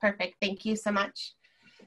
Perfect. Thank you so much.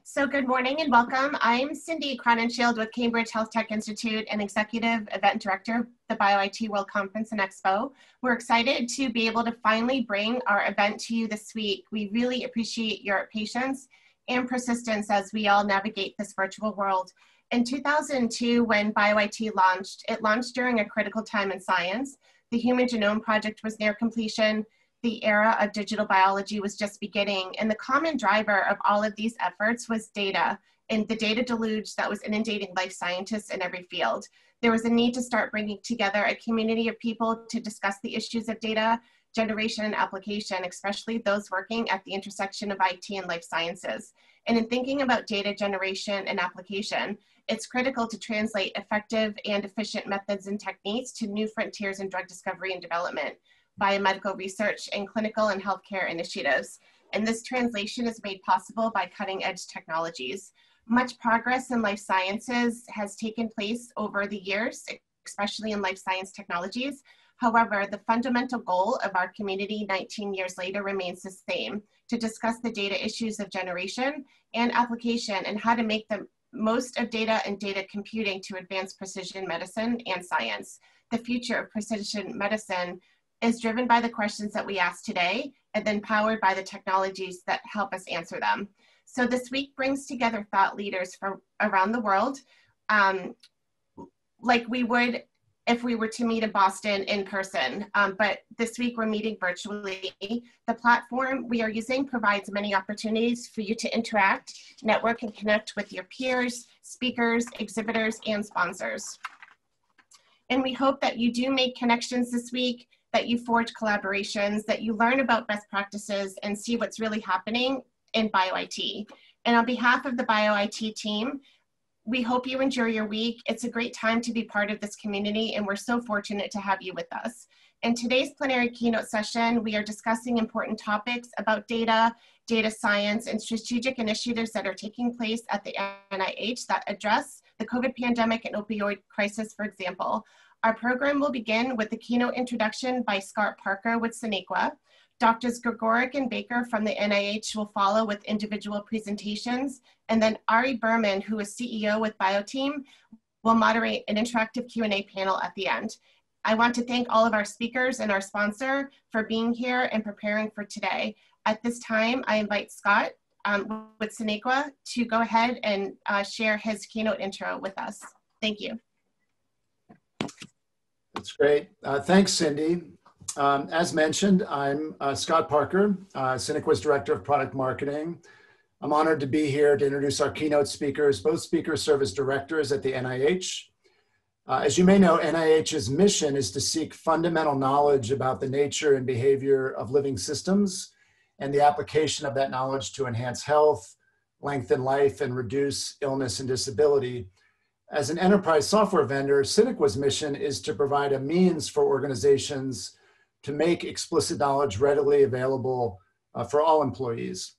So good morning and welcome. I'm Cindy Cronenshield with Cambridge Health Tech Institute and Executive Event Director of the BioIT World Conference and Expo. We're excited to be able to finally bring our event to you this week. We really appreciate your patience and persistence as we all navigate this virtual world. In 2002, when BioIT launched, it launched during a critical time in science. The Human Genome Project was near completion. The era of digital biology was just beginning, and the common driver of all of these efforts was data, and the data deluge that was inundating life scientists in every field. There was a need to start bringing together a community of people to discuss the issues of data generation and application, especially those working at the intersection of IT and life sciences. And in thinking about data generation and application, it's critical to translate effective and efficient methods and techniques to new frontiers in drug discovery and development, biomedical research, and clinical and healthcare initiatives. And this translation is made possible by cutting-edge technologies. Much progress in life sciences has taken place over the years, especially in life science technologies. However, the fundamental goal of our community 19 years later remains the same: to discuss the data issues of generation and application and how to make the most of data and data computing to advance precision medicine and science. The future of precision medicine is driven by the questions that we ask today and then powered by the technologies that help us answer them. So this week brings together thought leaders from around the world, like we would if we were to meet in Boston in person, but this week we're meeting virtually. The platform we are using provides many opportunities for you to interact, network, and connect with your peers, speakers, exhibitors, and sponsors. And we hope that you do make connections this week, that you forge collaborations, that you learn about best practices and see what's really happening in BioIT. And on behalf of the BioIT team, we hope you enjoy your week. It's a great time to be part of this community, and we're so fortunate to have you with us. In today's plenary keynote session, we are discussing important topics about data, data science, and strategic initiatives that are taking place at the NIH that address the COVID pandemic and opioid crisis, for example. Our program will begin with the keynote introduction by Scott Parker with Sinequa. Doctors Gregurick and Baker from the NIH will follow with individual presentations, and then Ari E Berman, who is CEO with BioTeam, will moderate an interactive Q&A panel at the end. I want to thank all of our speakers and our sponsor for being here and preparing for today. At this time, I invite Scott with Sinequa to go ahead and share his keynote intro with us. Thank you. That's great. Thanks, Cindy. As mentioned, I'm Scott Parker, Sinequa's Director of Product Marketing. I'm honored to be here to introduce our keynote speakers. Both speakers serve as directors at the NIH. As you may know, NIH's mission is to seek fundamental knowledge about the nature and behavior of living systems and the application of that knowledge to enhance health, lengthen life, and reduce illness and disability. As an enterprise software vendor, Sinequa's mission is to provide a means for organizations to make explicit knowledge readily available for all employees.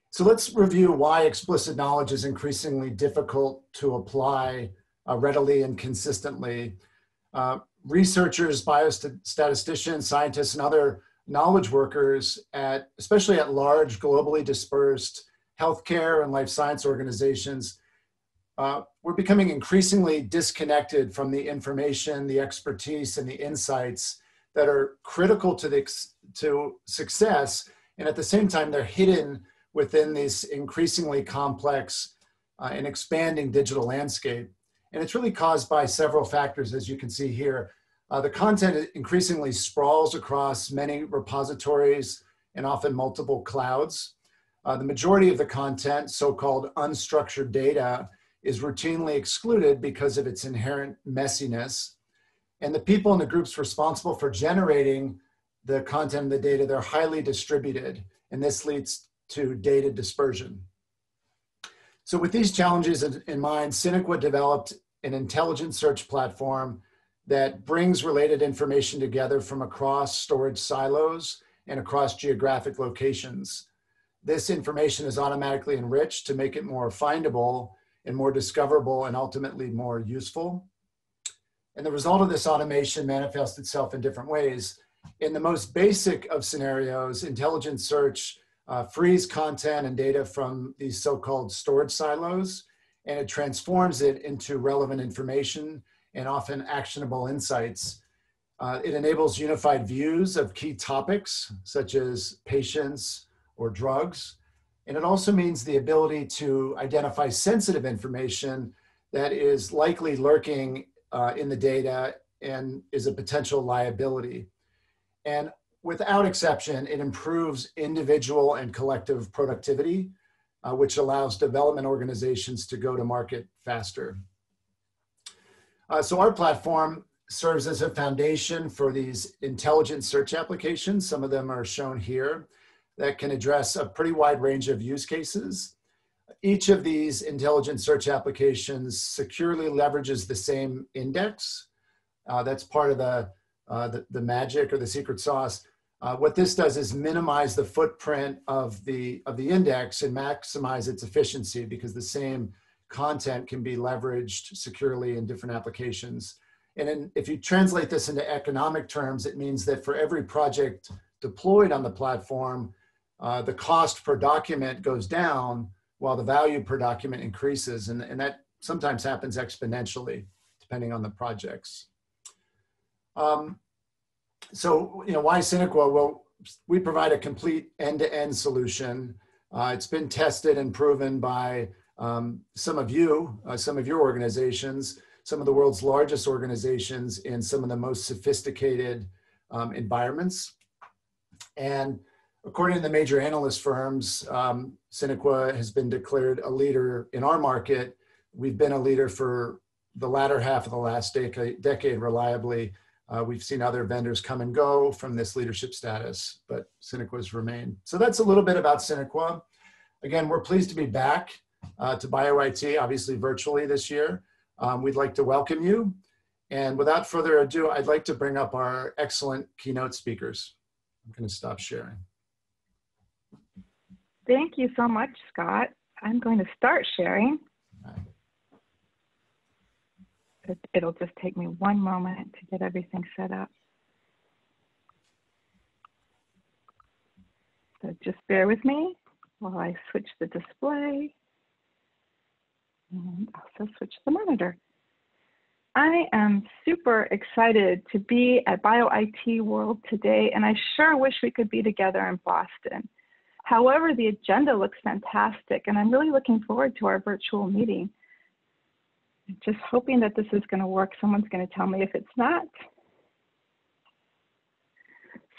So let's review why explicit knowledge is increasingly difficult to apply readily and consistently. Researchers, biostatisticians, scientists, and other knowledge workers, especially at large, globally dispersed healthcare and life science organizations, we're becoming increasingly disconnected from the information, the expertise, and the insights that are critical to success, and at the same time, they're hidden within this increasingly complex and expanding digital landscape. And it's really caused by several factors, as you can see here. The content increasingly sprawls across many repositories and often multiple clouds. The majority of the content, so-called unstructured data, is routinely excluded because of its inherent messiness. And the people and the groups responsible for generating the content and the data, they're highly distributed, and this leads to data dispersion. So with these challenges in mind, Sinequa developed an intelligent search platform that brings related information together from across storage silos and across geographic locations. This information is automatically enriched to make it more findable and more discoverable and ultimately more useful. And the result of this automation manifests itself in different ways. In the most basic of scenarios, intelligent search frees content and data from these so-called storage silos, and it transforms it into relevant information and often actionable insights. It enables unified views of key topics, such as patients or drugs. And it also means the ability to identify sensitive information that is likely lurking in the data and is a potential liability. And without exception, it improves individual and collective productivity, which allows development organizations to go to market faster. So our platform serves as a foundation for these intelligent search applications. Some of them are shown here that can address a pretty wide range of use cases. Each of these intelligent search applications securely leverages the same index. That's part of the magic or the secret sauce. What this does is minimize the footprint of the index and maximize its efficiency, because the same content can be leveraged securely in different applications. And then if you translate this into economic terms, it means that for every project deployed on the platform, the cost per document goes down while the value per document increases. And that sometimes happens exponentially, depending on the projects. So, why Sinequa? Well, we provide a complete end-to-end solution. It's been tested and proven by some of your organizations, some of the world's largest organizations in some of the most sophisticated environments. And according to the major analyst firms, Sinequa has been declared a leader in our market. We've been a leader for the latter half of the last decade reliably. We've seen other vendors come and go from this leadership status, but Sinequa's remained. So that's a little bit about Sinequa. Again, we're pleased to be back to BioIT, obviously virtually this year. We'd like to welcome you. And without further ado, I'd like to bring up our excellent keynote speakers. I'm going to stop sharing. Thank you so much, Scott. I'm going to start sharing. It'll just take me one moment to get everything set up. So just bear with me while I switch the display and also switch the monitor. I am super excited to be at BioIT World today, and I sure wish we could be together in Boston. However, the agenda looks fantastic, and I'm really looking forward to our virtual meeting. Just hoping that this is going to work. Someone's going to tell me if it's not.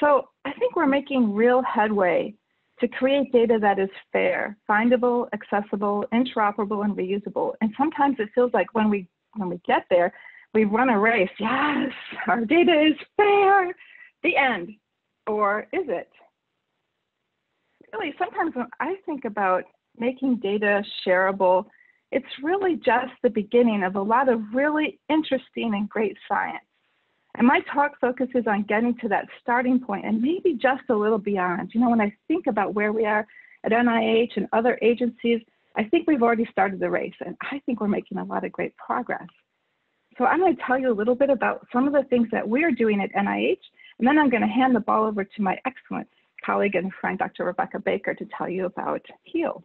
So I think we're making real headway to create data that is fair, findable, accessible, interoperable, and reusable. And sometimes it feels like when we get there, we run a race. Yes, our data is fair. The end. Or is it? Really, sometimes when I think about making data shareable, it's really just the beginning of a lot of really interesting and great science. And my talk focuses on getting to that starting point and maybe just a little beyond. When I think about where we are at NIH and other agencies, I think we've already started the race, and I think we're making a lot of great progress. So I'm going to tell you a little bit about some of the things that we're doing at NIH, and then I'm going to hand the ball over to my excellent colleague and friend, Dr. Rebecca Baker, to tell you about HEAL.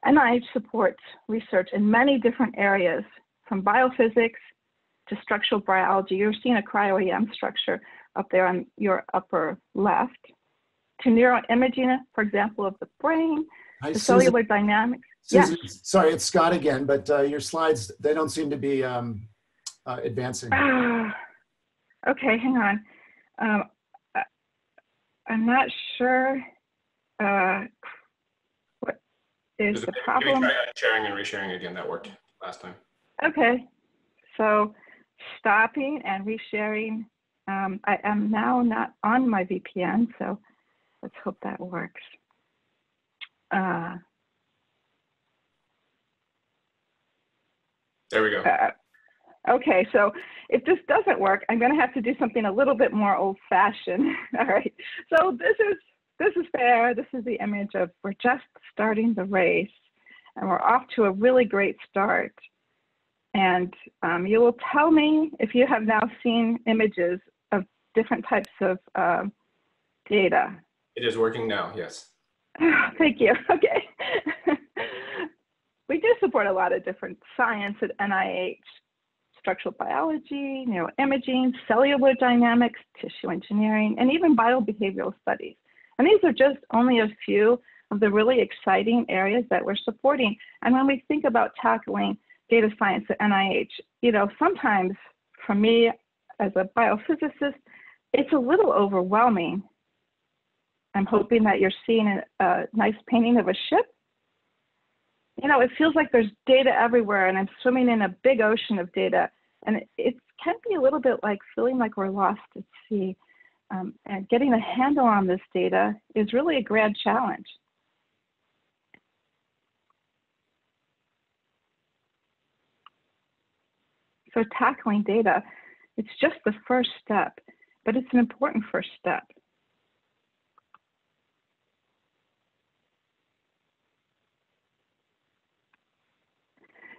NIH supports research in many different areas, from biophysics to structural biology. You're seeing a cryo-EM structure up there on your upper left, to neuroimaging, for example, of the brain, to cellular dynamics. Susan, yes. Sorry, it's Scott again, but your slides, they don't seem to be advancing. Okay, hang on. I'm not sure what is the problem. Maybe try sharing and resharing again. That worked last time. Okay, so stopping and resharing. I am now not on my VPN, so let's hope that works. There we go. Okay, so if this doesn't work, I'm going to have to do something a little bit more old-fashioned. All right, so this is fair. This is the image of we're just starting the race, and we're off to a really great start. And you will tell me if you have now seen images of different types of data. It is working now, yes. Thank you. Okay. We do support a lot of different science at NIH: structural biology, neuroimaging, cellular dynamics, tissue engineering, and even biobehavioral studies. And these are just only a few of the really exciting areas that we're supporting. And when we think about tackling data science at NIH, sometimes for me as a biophysicist, it's a little overwhelming. I'm hoping that you're seeing a nice painting of a ship. It feels like there's data everywhere and I'm swimming in a big ocean of data. And it can be a little bit like feeling like we're lost at sea. And getting a handle on this data is really a grand challenge. So tackling data, it's just the first step, but it's an important first step.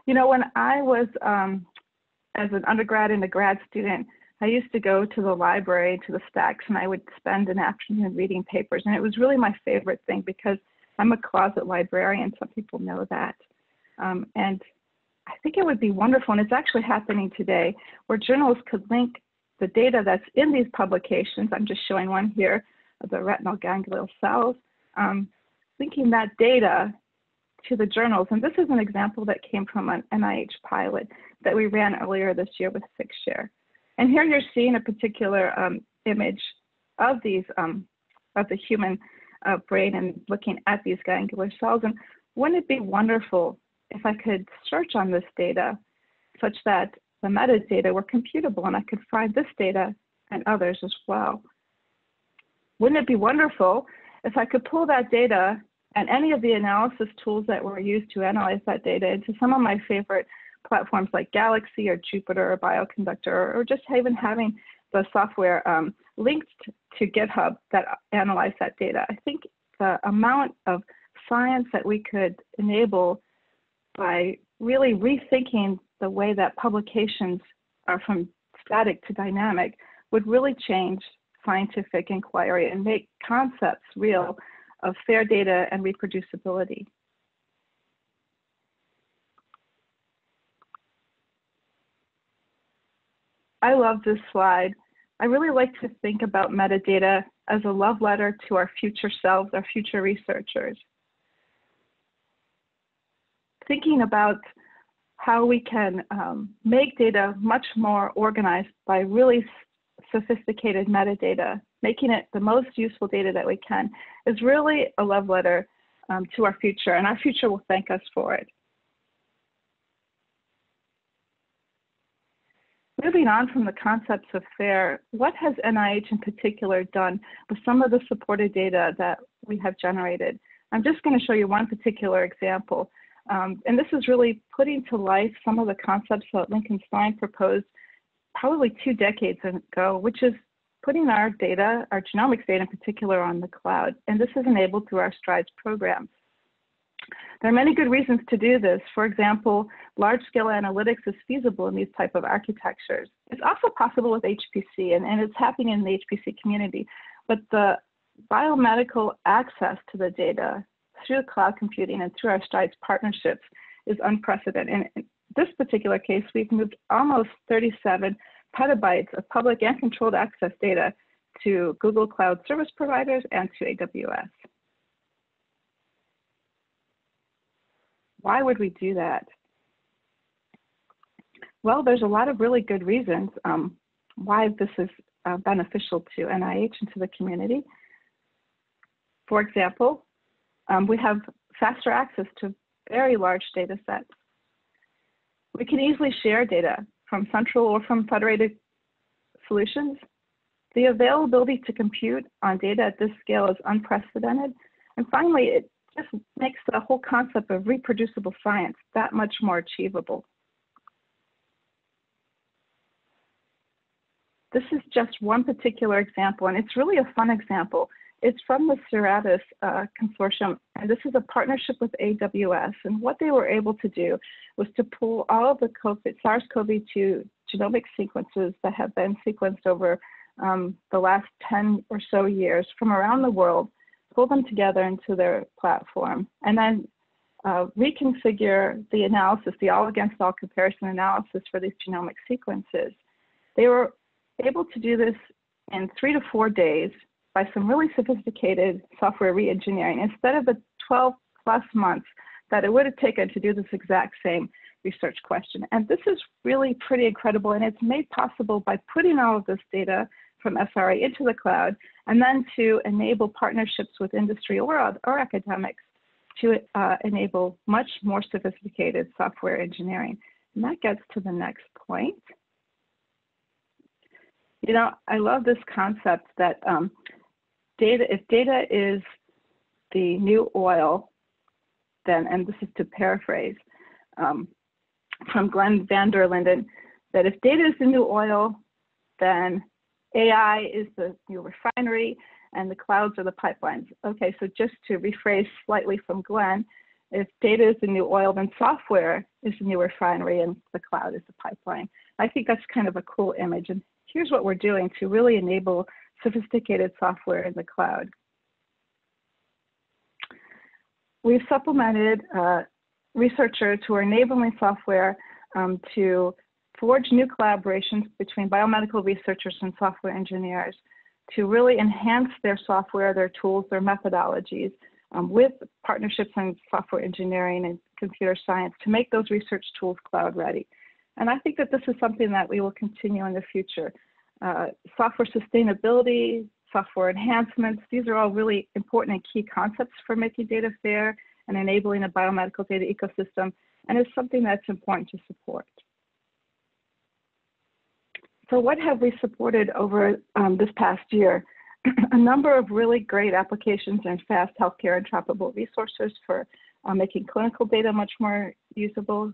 When I was as an undergrad and a grad student, I used to go to the library, to the stacks, and I would spend an afternoon reading papers. And it was really my favorite thing because I'm a closet librarian. Some people know that. And I think it would be wonderful, and it's actually happening today, where journals could link the data that's in these publications. I'm just showing one here of the retinal ganglial cells, linking that data to the journals. And this is an example that came from an NIH pilot that we ran earlier this year with Figshare. And here you're seeing a particular image of these, of the human brain and looking at these ganglion cells. And wouldn't it be wonderful if I could search on this data such that the metadata were computable and I could find this data and others as well? Wouldn't it be wonderful if I could pull that data and any of the analysis tools that were used to analyze that data into some of my favorite platforms like Galaxy or Jupyter or Bioconductor, or just even having the software linked to GitHub that analyze that data? I think the amount of science that we could enable by really rethinking the way that publications are from static to dynamic would really change scientific inquiry and make concepts real of fair data and reproducibility. I love this slide. I really like to think about metadata as a love letter to our future selves, our future researchers. Thinking about how we can make data much more organized by really sophisticated metadata, making it the most useful data that we can, is really a love letter to our future, and our future will thank us for it. Moving on from the concepts of FAIR, what has NIH in particular done with some of the supported data that we have generated? I'm just going to show you one particular example. And this is really putting to life some of the concepts that Lincoln Stein proposed probably 2 decades ago, which is putting our data, our genomics data in particular, on the cloud. And this is enabled through our STRIDES programs. There are many good reasons to do this. For example, large-scale analytics is feasible in these type of architectures. It's also possible with HPC, and it's happening in the HPC community. But the biomedical access to the data through cloud computing and through our STRIDES partnerships is unprecedented. And in this particular case, we've moved almost 37 petabytes of public and controlled access data to Google Cloud Service providers and to AWS. Why would we do that? Well, there's a lot of really good reasons why this is beneficial to NIH and to the community. For example, we have faster access to very large data sets. We can easily share data from central or from federated solutions. The availability to compute on data at this scale is unprecedented. And finally, it just makes the whole concept of reproducible science that much more achievable. This is just one particular example, and it's really a fun example. It's from the Ceratus consortium, and this is a partnership with AWS. And what they were able to do was to pull all of the SARS-CoV-2 genomic sequences that have been sequenced over the last 10 or so years from around the world pull them together into their platform, and then reconfigure the analysis, the all against all comparison analysis for these genomic sequences. They were able to do this in 3 to 4 days by some really sophisticated software re-engineering, instead of the 12+ months that it would have taken to do this exact same research question. And this is really pretty incredible, and it's made possible by putting all of this data from SRA into the cloud, and then to enable partnerships with industry or academics to enable much more sophisticated software engineering. And that gets to the next point. You know, I love this concept that if data is the new oil, then, and this is to paraphrase from Glenn van der Linden, that if data is the new oil, then AI is the new refinery and the clouds are the pipelines. Okay, so just to rephrase slightly from Glenn, if data is the new oil, then software is the new refinery and the cloud is the pipeline. I think that's kind of a cool image. And here's what we're doing to really enable sophisticated software in the cloud. We've supplemented researchers who are enabling software to forge new collaborations between biomedical researchers and software engineers to really enhance their software, their tools, their methodologies with partnerships in software engineering and computer science to make those research tools cloud ready. And I think that this is something that we will continue in the future. Software sustainability, software enhancements, these are all really important and key concepts for making data fair and enabling a biomedical data ecosystem, and it's something that's important to support. So what have we supported over this past year? A number of really great applications in fast healthcare interoperable resources for making clinical data much more usable.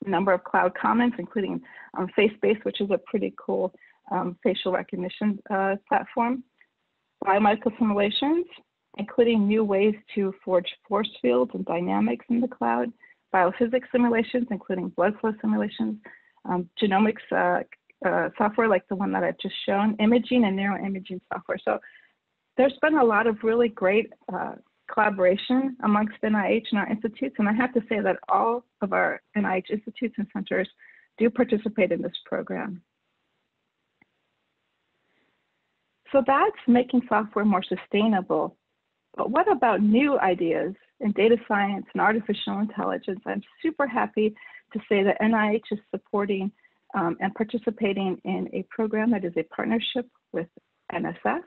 A number of cloud commons, including face-based, which is a pretty cool facial recognition platform. Biomedical simulations, including new ways to forge force fields and dynamics in the cloud. Biophysics simulations, including blood flow simulations. Genomics software like the one that I've just shown, imaging and neuroimaging software. So there's been a lot of really great collaboration amongst NIH and our institutes, and I have to say that all of our NIH institutes and centers do participate in this program. So that's making software more sustainable. But what about new ideas in data science and artificial intelligence? I'm super happy to say that NIH is supporting and participating in a program that is a partnership with NSF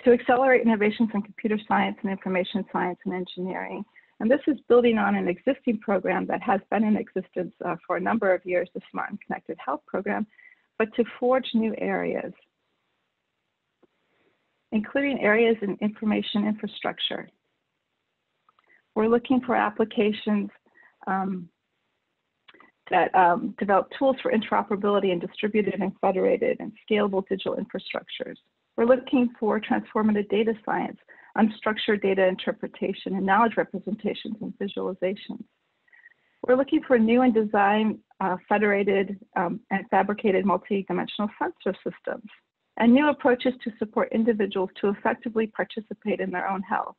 to accelerate innovations in computer science and information science and engineering. And this is building on an existing program that has been in existence for a number of years, the Smart and Connected Health program, but to forge new areas, including areas in information infrastructure. We're looking for applications that develop tools for interoperability and distributed and federated and scalable digital infrastructures. We're looking for transformative data science, unstructured data interpretation, and knowledge representations and visualizations. We're looking for new and design federated and fabricated multi-dimensional sensor systems, and new approaches to support individuals to effectively participate in their own health.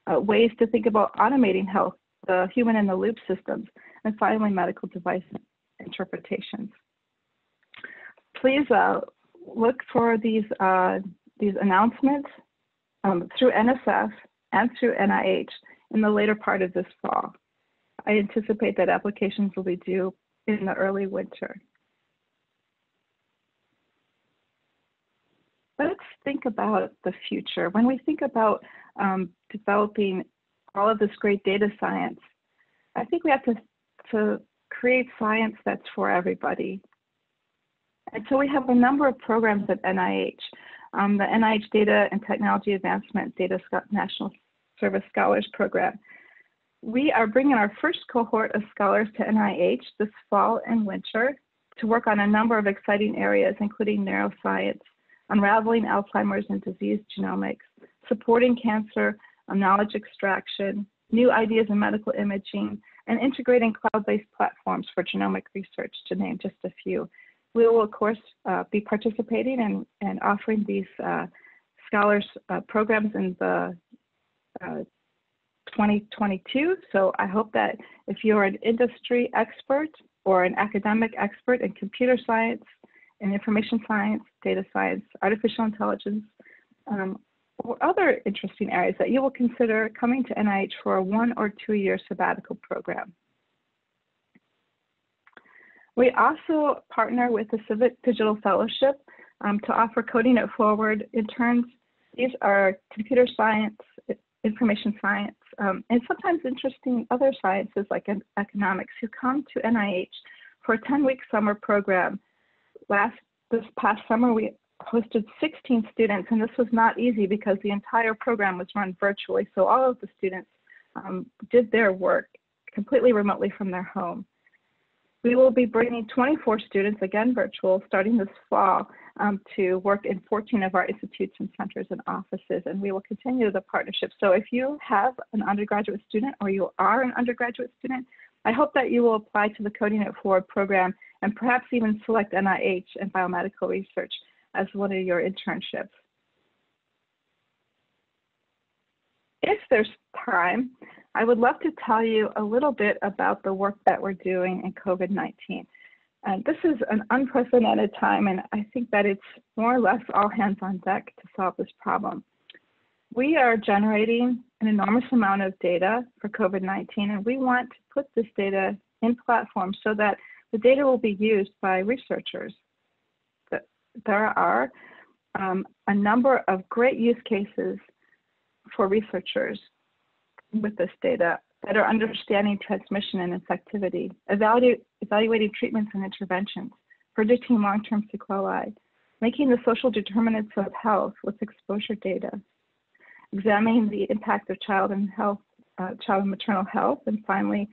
Ways to think about automating health, the human in the loop systems, and finally, medical device interpretations. Please look for these announcements through NSF and through NIH in the later part of this fall. I anticipate that applications will be due in the early winter. Let's think about the future. When we think about developing all of this great data science, I think we have to create science that's for everybody. And so we have a number of programs at NIH. The NIH Data and Technology Advancement Data National Service Scholars Program. We are bringing our first cohort of scholars to NIH this fall and winter to work on a number of exciting areas, including neuroscience, unraveling Alzheimer's and disease genomics, supporting cancer, knowledge extraction, new ideas in medical imaging, and integrating cloud-based platforms for genomic research, to name just a few. We will, of course, be participating and offering these scholars programs in the 2022. So I hope that if you're an industry expert or an academic expert in computer science, in information science, data science, artificial intelligence, or other interesting areas, that you will consider coming to NIH for a 1 or 2 year sabbatical program. We also partner with the Civic Digital Fellowship to offer Coding It Forward interns. These are computer science, information science, and sometimes interesting other sciences like economics, who come to NIH for a 10-week summer program. This past summer, we hosted 16 students, and this was not easy because the entire program was run virtually. So all of the students did their work completely remotely from their home. We will be bringing 24 students, again virtual, starting this fall, to work in 14 of our institutes and centers and offices, and we will continue the partnership. So if you have an undergraduate student or you are an undergraduate student, I hope that you will apply to the Coding It Forward program and perhaps even select NIH and biomedical research as one of your internships. If there's time, I would love to tell you a little bit about the work that we're doing in COVID-19. This is an unprecedented time, and I think that it's more or less all hands on deck to solve this problem. We are generating an enormous amount of data for COVID-19, and we want to put this data in platforms so that the data will be used by researchers. There are a number of great use cases for researchers with this data that are understanding transmission and infectivity, evaluating treatments and interventions, predicting long-term sequelae, making the social determinants of health with exposure data, examining the impact of child and maternal health, and finally,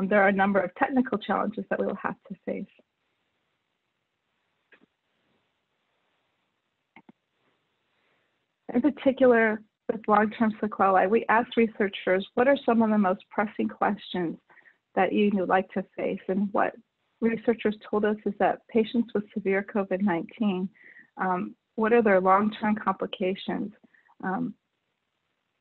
there are a number of technical challenges that we will have to face. In particular, with long-term sequelae, we asked researchers, what are some of the most pressing questions that you would like to face? And what researchers told us is that patients with severe COVID-19, what are their long-term complications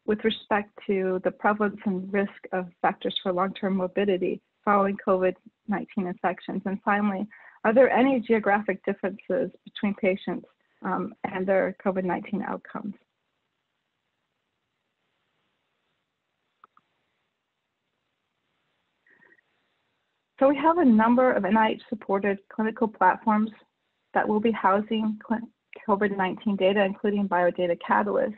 with respect to the prevalence and risk of factors for long-term morbidity following COVID-19 infections? And finally, are there any geographic differences between patients and their COVID-19 outcomes? So we have a number of NIH-supported clinical platforms that will be housing COVID-19 data, including Biodata Catalyst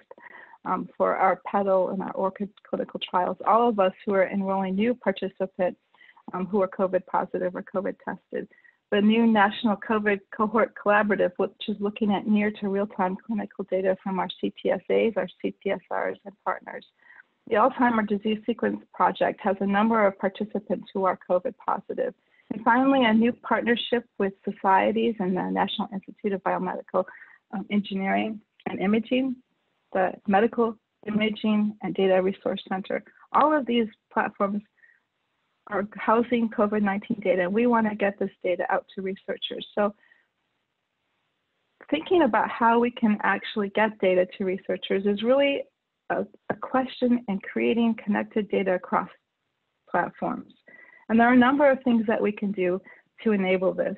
for our PEDAL and our ORCID clinical trials. All of us who are enrolling new participants who are COVID positive or COVID tested. The new National COVID Cohort Collaborative, which is looking at near to real-time clinical data from our CTSAs, our CTSRs, and partners. The Alzheimer's Disease Sequence Project has a number of participants who are COVID positive. And finally, a new partnership with societies and the National Institute of Biomedical Engineering and Imaging, the Medical Imaging and Data Resource Center. All of these platforms are housing COVID-19 data, and we want to get this data out to researchers. So thinking about how we can actually get data to researchers is really a question in creating connected data across platforms. And there are a number of things that we can do to enable this.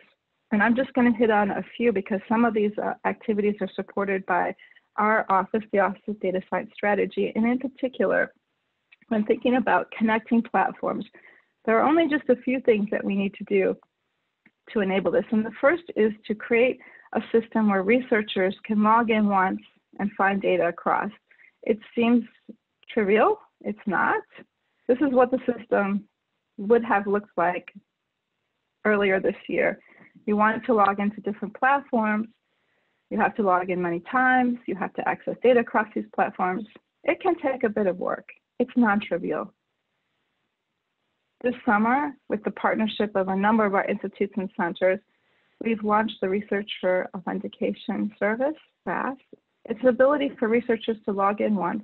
And I'm just going to hit on a few because some of these activities are supported by our office, the Office of Data Science Strategy. And in particular, when thinking about connecting platforms, there are only just a few things that we need to do to enable this. And the first is to create a system where researchers can log in once and find data across. It seems trivial, it's not. This is what the system would have looked like earlier this year. You wanted to log into different platforms, you have to log in many times, you have to access data across these platforms. It can take a bit of work. It's non-trivial. This summer, with the partnership of a number of our institutes and centers, we've launched the Researcher Authentication Service, RAS. It's the ability for researchers to log in once,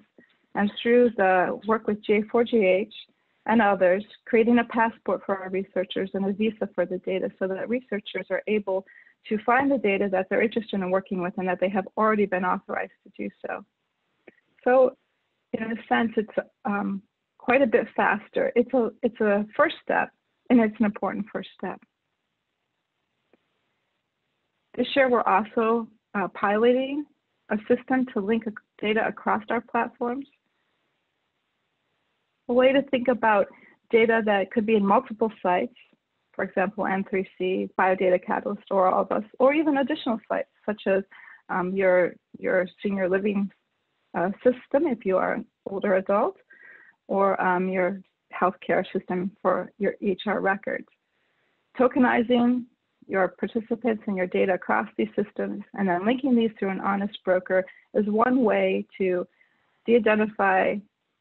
and through the work with J4GH and others, creating a passport for our researchers and a visa for the data so that researchers are able to find the data that they're interested in working with and that they have already been authorized to do so. So in a sense, it's quite a bit faster. It's a first step, and it's an important first step. This year, we're also piloting a system to link data across our platforms. A way to think about data that could be in multiple sites, for example, N3C, Biodata Catalyst, or all of us, or even additional sites, such as your senior living system if you are an older adult, or your healthcare system for your EHR records. Tokenizing your participants and your data across these systems and then linking these through an honest broker is one way to de-identify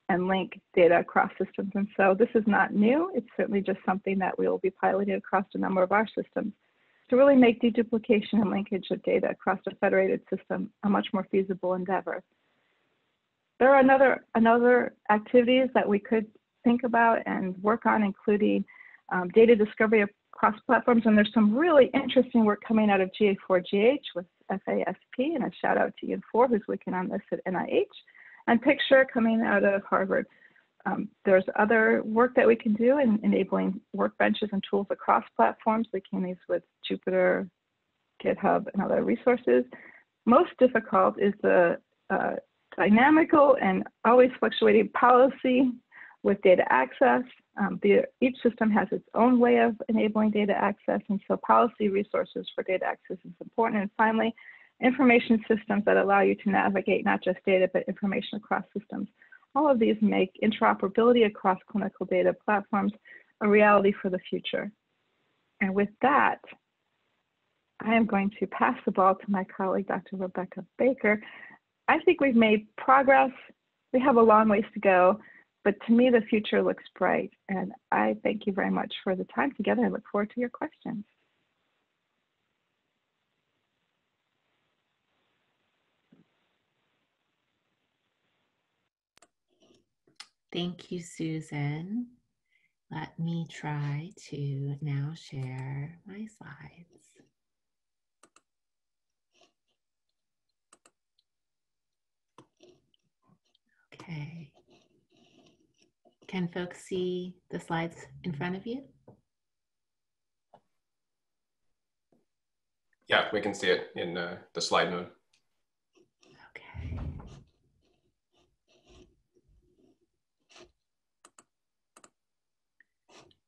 and link data across systems. And so this is not new. It's certainly just something that we will be piloting across a number of our systems to really make deduplication and linkage of data across a federated system a much more feasible endeavor. There are another activities that we could think about and work on, including data discovery across platforms. And there's some really interesting work coming out of GA4GH with FASP, and a shout out to Ian Four, who's working on this at NIH, and Picture coming out of Harvard. There's other work that we can do in enabling workbenches and tools across platforms, linking these with Jupyter, GitHub, and other resources. Most difficult is the dynamical and always fluctuating policy with data access. Each system has its own way of enabling data access, and so policy resources for data access is important. And finally, information systems that allow you to navigate not just data, but information across systems. All of these make interoperability across clinical data platforms a reality for the future. And with that, I am going to pass the ball to my colleague, Dr. Rebecca Baker. I think we've made progress. We have a long ways to go, but to me, the future looks bright. And I thank you very much for the time together. I look forward to your questions. Thank you, Susan. Let me try to now share my slides. Okay. Can folks see the slides in front of you? Yeah, we can see it in the slide mode. Okay.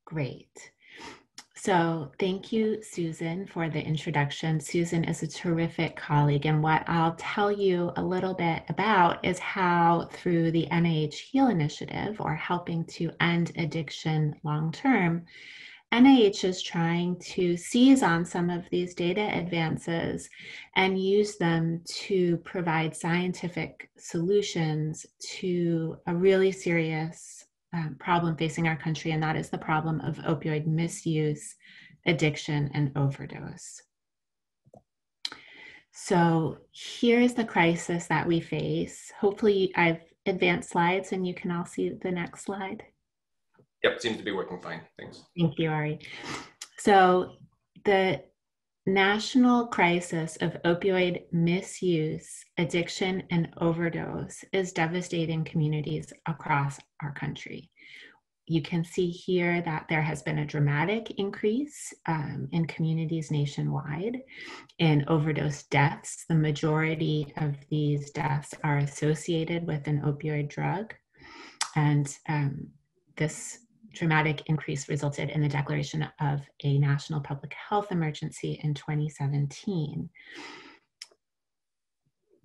Great. So thank you, Susan, for the introduction. Susan is a terrific colleague, and what I'll tell you a little bit about is how through the NIH HEAL initiative, or helping to end addiction long-term, NIH is trying to seize on some of these data advances and use them to provide scientific solutions to a really serious problem facing our country, and that is the problem of opioid misuse, addiction, and overdose. So here's the crisis that we face. Hopefully I've advanced slides and you can all see the next slide. Yep, seems to be working fine. Thanks. Thank you, Ari. So the national crisis of opioid misuse, addiction, and overdose is devastating communities across our country. You can see here that there has been a dramatic increase in communities nationwide in overdose deaths. The majority of these deaths are associated with an opioid drug. And this dramatic increase resulted in the declaration of a national public health emergency in 2017.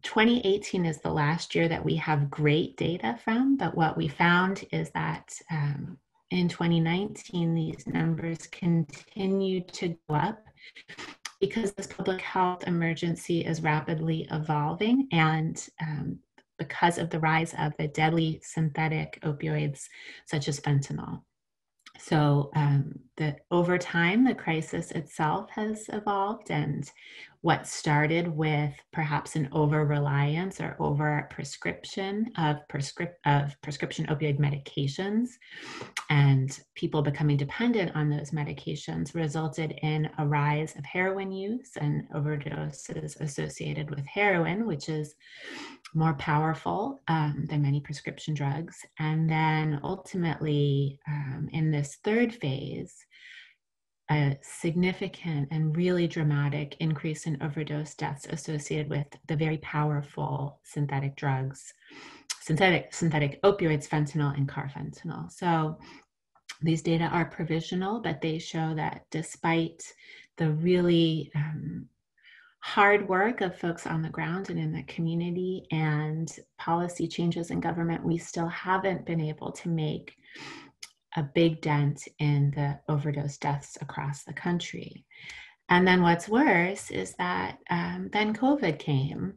2018 is the last year that we have great data from, but what we found is that in 2019, these numbers continued to go up because this public health emergency is rapidly evolving, and because of the rise of the deadly synthetic opioids such as fentanyl. So over time, the crisis itself has evolved, and what started with perhaps an over-reliance or over-prescription of prescription opioid medications and people becoming dependent on those medications resulted in a rise of heroin use and overdoses associated with heroin, which is more powerful than many prescription drugs. And then ultimately, in this third phase, a significant and really dramatic increase in overdose deaths associated with the very powerful synthetic drugs, synthetic opioids, fentanyl and carfentanil. So these data are provisional, but they show that despite the really hard work of folks on the ground and in the community and policy changes in government, we still haven't been able to make a big dent in the overdose deaths across the country. And then what's worse is that then COVID came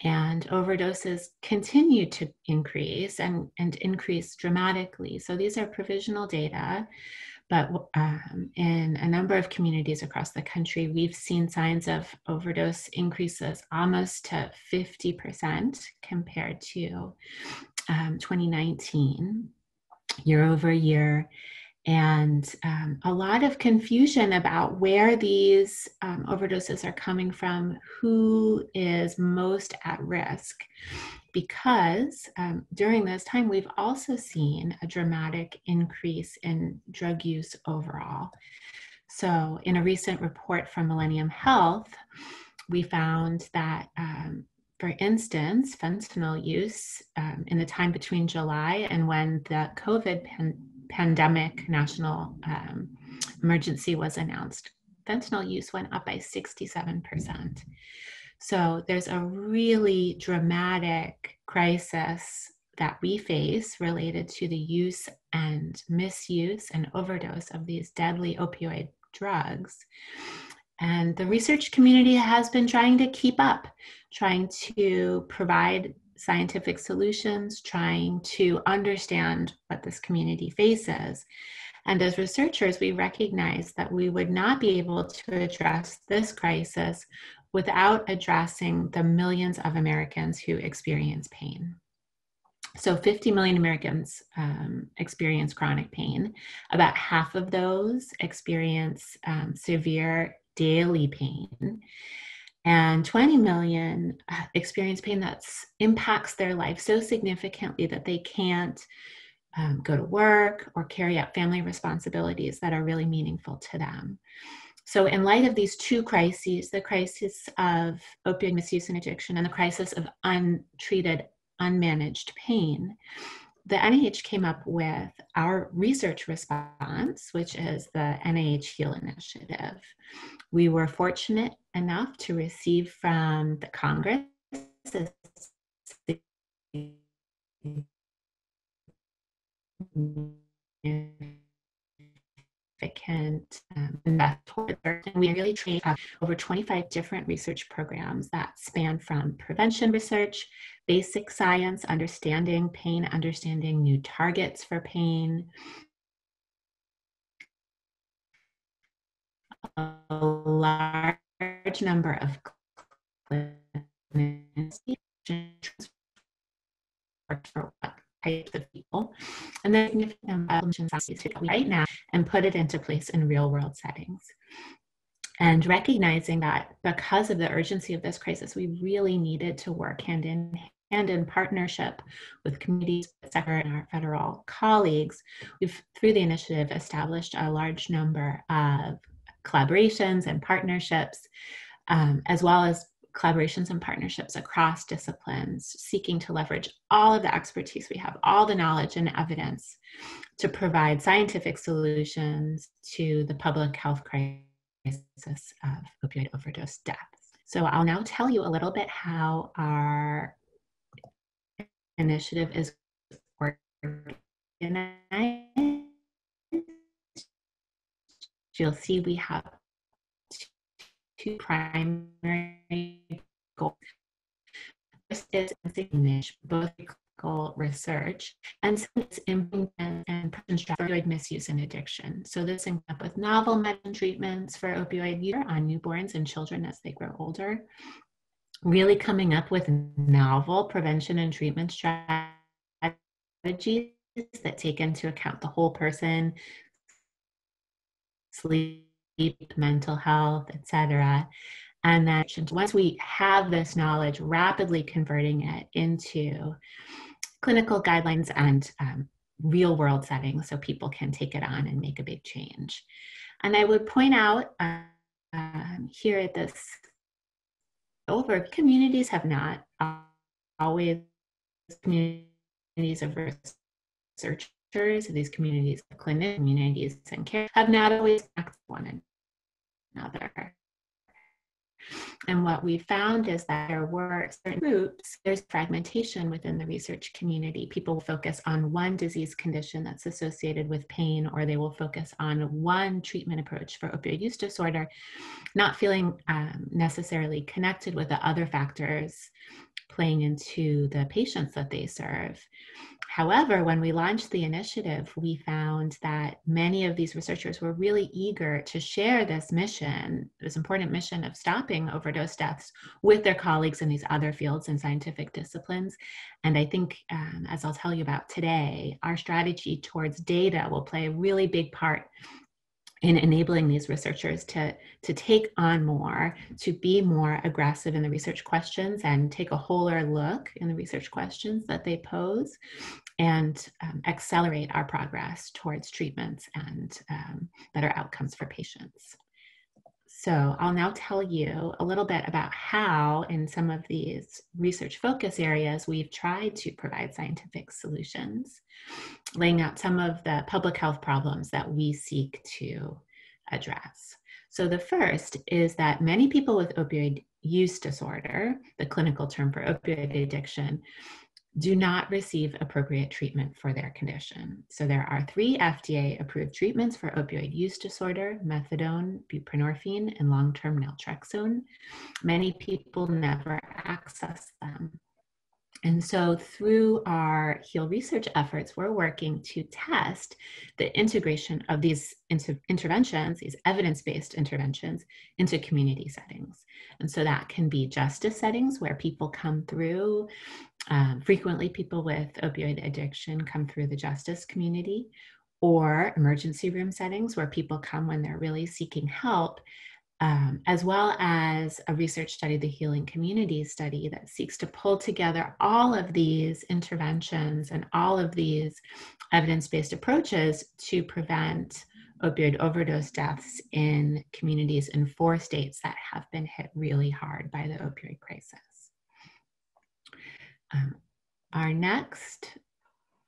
and overdoses continue to increase and increase dramatically. So these are provisional data, but in a number of communities across the country, we've seen signs of overdose increases almost to 50% compared to 2019. Year over year, and a lot of confusion about where these overdoses are coming from, who is most at risk, because during this time, we've also seen a dramatic increase in drug use overall. So in a recent report from Millennium Health, we found that for instance, fentanyl use in the time between July and when the COVID pandemic national emergency was announced, fentanyl use went up by 67%. So there's a really dramatic crisis that we face related to the use and misuse and overdose of these deadly opioid drugs. And the research community has been trying to keep up, trying to provide scientific solutions, trying to understand what this community faces. And as researchers, we recognize that we would not be able to address this crisis without addressing the millions of Americans who experience pain. So 50 million Americans experience chronic pain. About half of those experience severe daily pain, and 20 million experience pain that impacts their life so significantly that they can't go to work or carry out family responsibilities that are really meaningful to them. So in light of these two crises, the crisis of opioid misuse and addiction and the crisis of untreated, unmanaged pain, the NIH came up with our research response, which is the NIH HEAL initiative. We were fortunate enough to receive from the Congress a significant investment. And we really trained over 25 different research programs that span from prevention research, basic science, understanding pain, understanding new targets for pain, a large number of clinicians for what types of people, and then significant right now and put it into place in real world settings. And recognizing that because of the urgency of this crisis, we really needed to work hand in partnership with communities and our federal colleagues. We've, through the initiative, established a large number of collaborations and partnerships, as well as collaborations and partnerships across disciplines, seeking to leverage all of the expertise we have, all the knowledge and evidence to provide scientific solutions to the public health crisis of opioid overdose deaths. So I'll now tell you a little bit how our initiative is organized. You'll see we have two primary goals. First is both clinical research and improvement and prevention of opioid misuse and addiction. So this comes up with novel medicine treatments for opioid use on newborns and children as they grow older. Really coming up with novel prevention and treatment strategies that take into account the whole person, sleep, mental health, etc., And then once we have this knowledge, rapidly converting it into clinical guidelines and real world settings so people can take it on and make a big change. And I would point out here at this communities have not always, communities of researchers, these communities of clinics, communities and care have not always connected one another. And what we found is that there were certain groups, there's fragmentation within the research community. People will focus on one disease condition that's associated with pain, or they will focus on one treatment approach for opioid use disorder, not feeling necessarily connected with the other factors playing into the patients that they serve. However, when we launched the initiative, we found that many of these researchers were really eager to share this mission, this important mission of stopping overdose deaths, with their colleagues in these other fields and scientific disciplines. And I think, as I'll tell you about today, our strategy towards data will play a really big part in enabling these researchers to take on more, to be more aggressive in the research questions and take a wholer look in the research questions that they pose, and accelerate our progress towards treatments and better outcomes for patients. So I'll now tell you a little bit about how in some of these research focus areas we've tried to provide scientific solutions, laying out some of the public health problems that we seek to address. So the first is that many people with opioid use disorder, the clinical term for opioid addiction, do not receive appropriate treatment for their condition. So there are 3 FDA-approved treatments for opioid use disorder: methadone, buprenorphine, and long-term naltrexone. Many people never access them. And so through our HEAL research efforts, we're working to test the integration of these interventions, these evidence-based interventions, into community settings. And so that can be justice settings where people come through. Frequently, people with opioid addiction come through the justice community, or emergency room settings where people come when they're really seeking help, as well as a research study, the Healing Communities study, that seeks to pull together all of these interventions and all of these evidence-based approaches to prevent opioid overdose deaths in communities in 4 states that have been hit really hard by the opioid crisis. Our next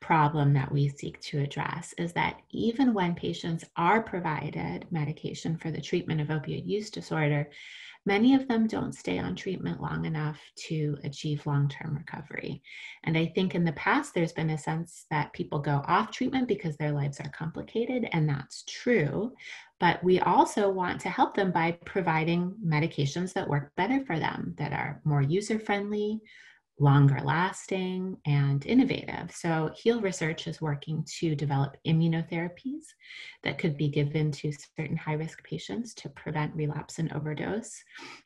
problem that we seek to address is that even when patients are provided medication for the treatment of opioid use disorder, many of them don't stay on treatment long enough to achieve long-term recovery. And I think in the past, there's been a sense that people go off treatment because their lives are complicated, and that's true. But we also want to help them by providing medications that work better for them, that are more user-friendly, longer lasting, and innovative. So HEAL Research is working to develop immunotherapies that could be given to certain high-risk patients to prevent relapse and overdose,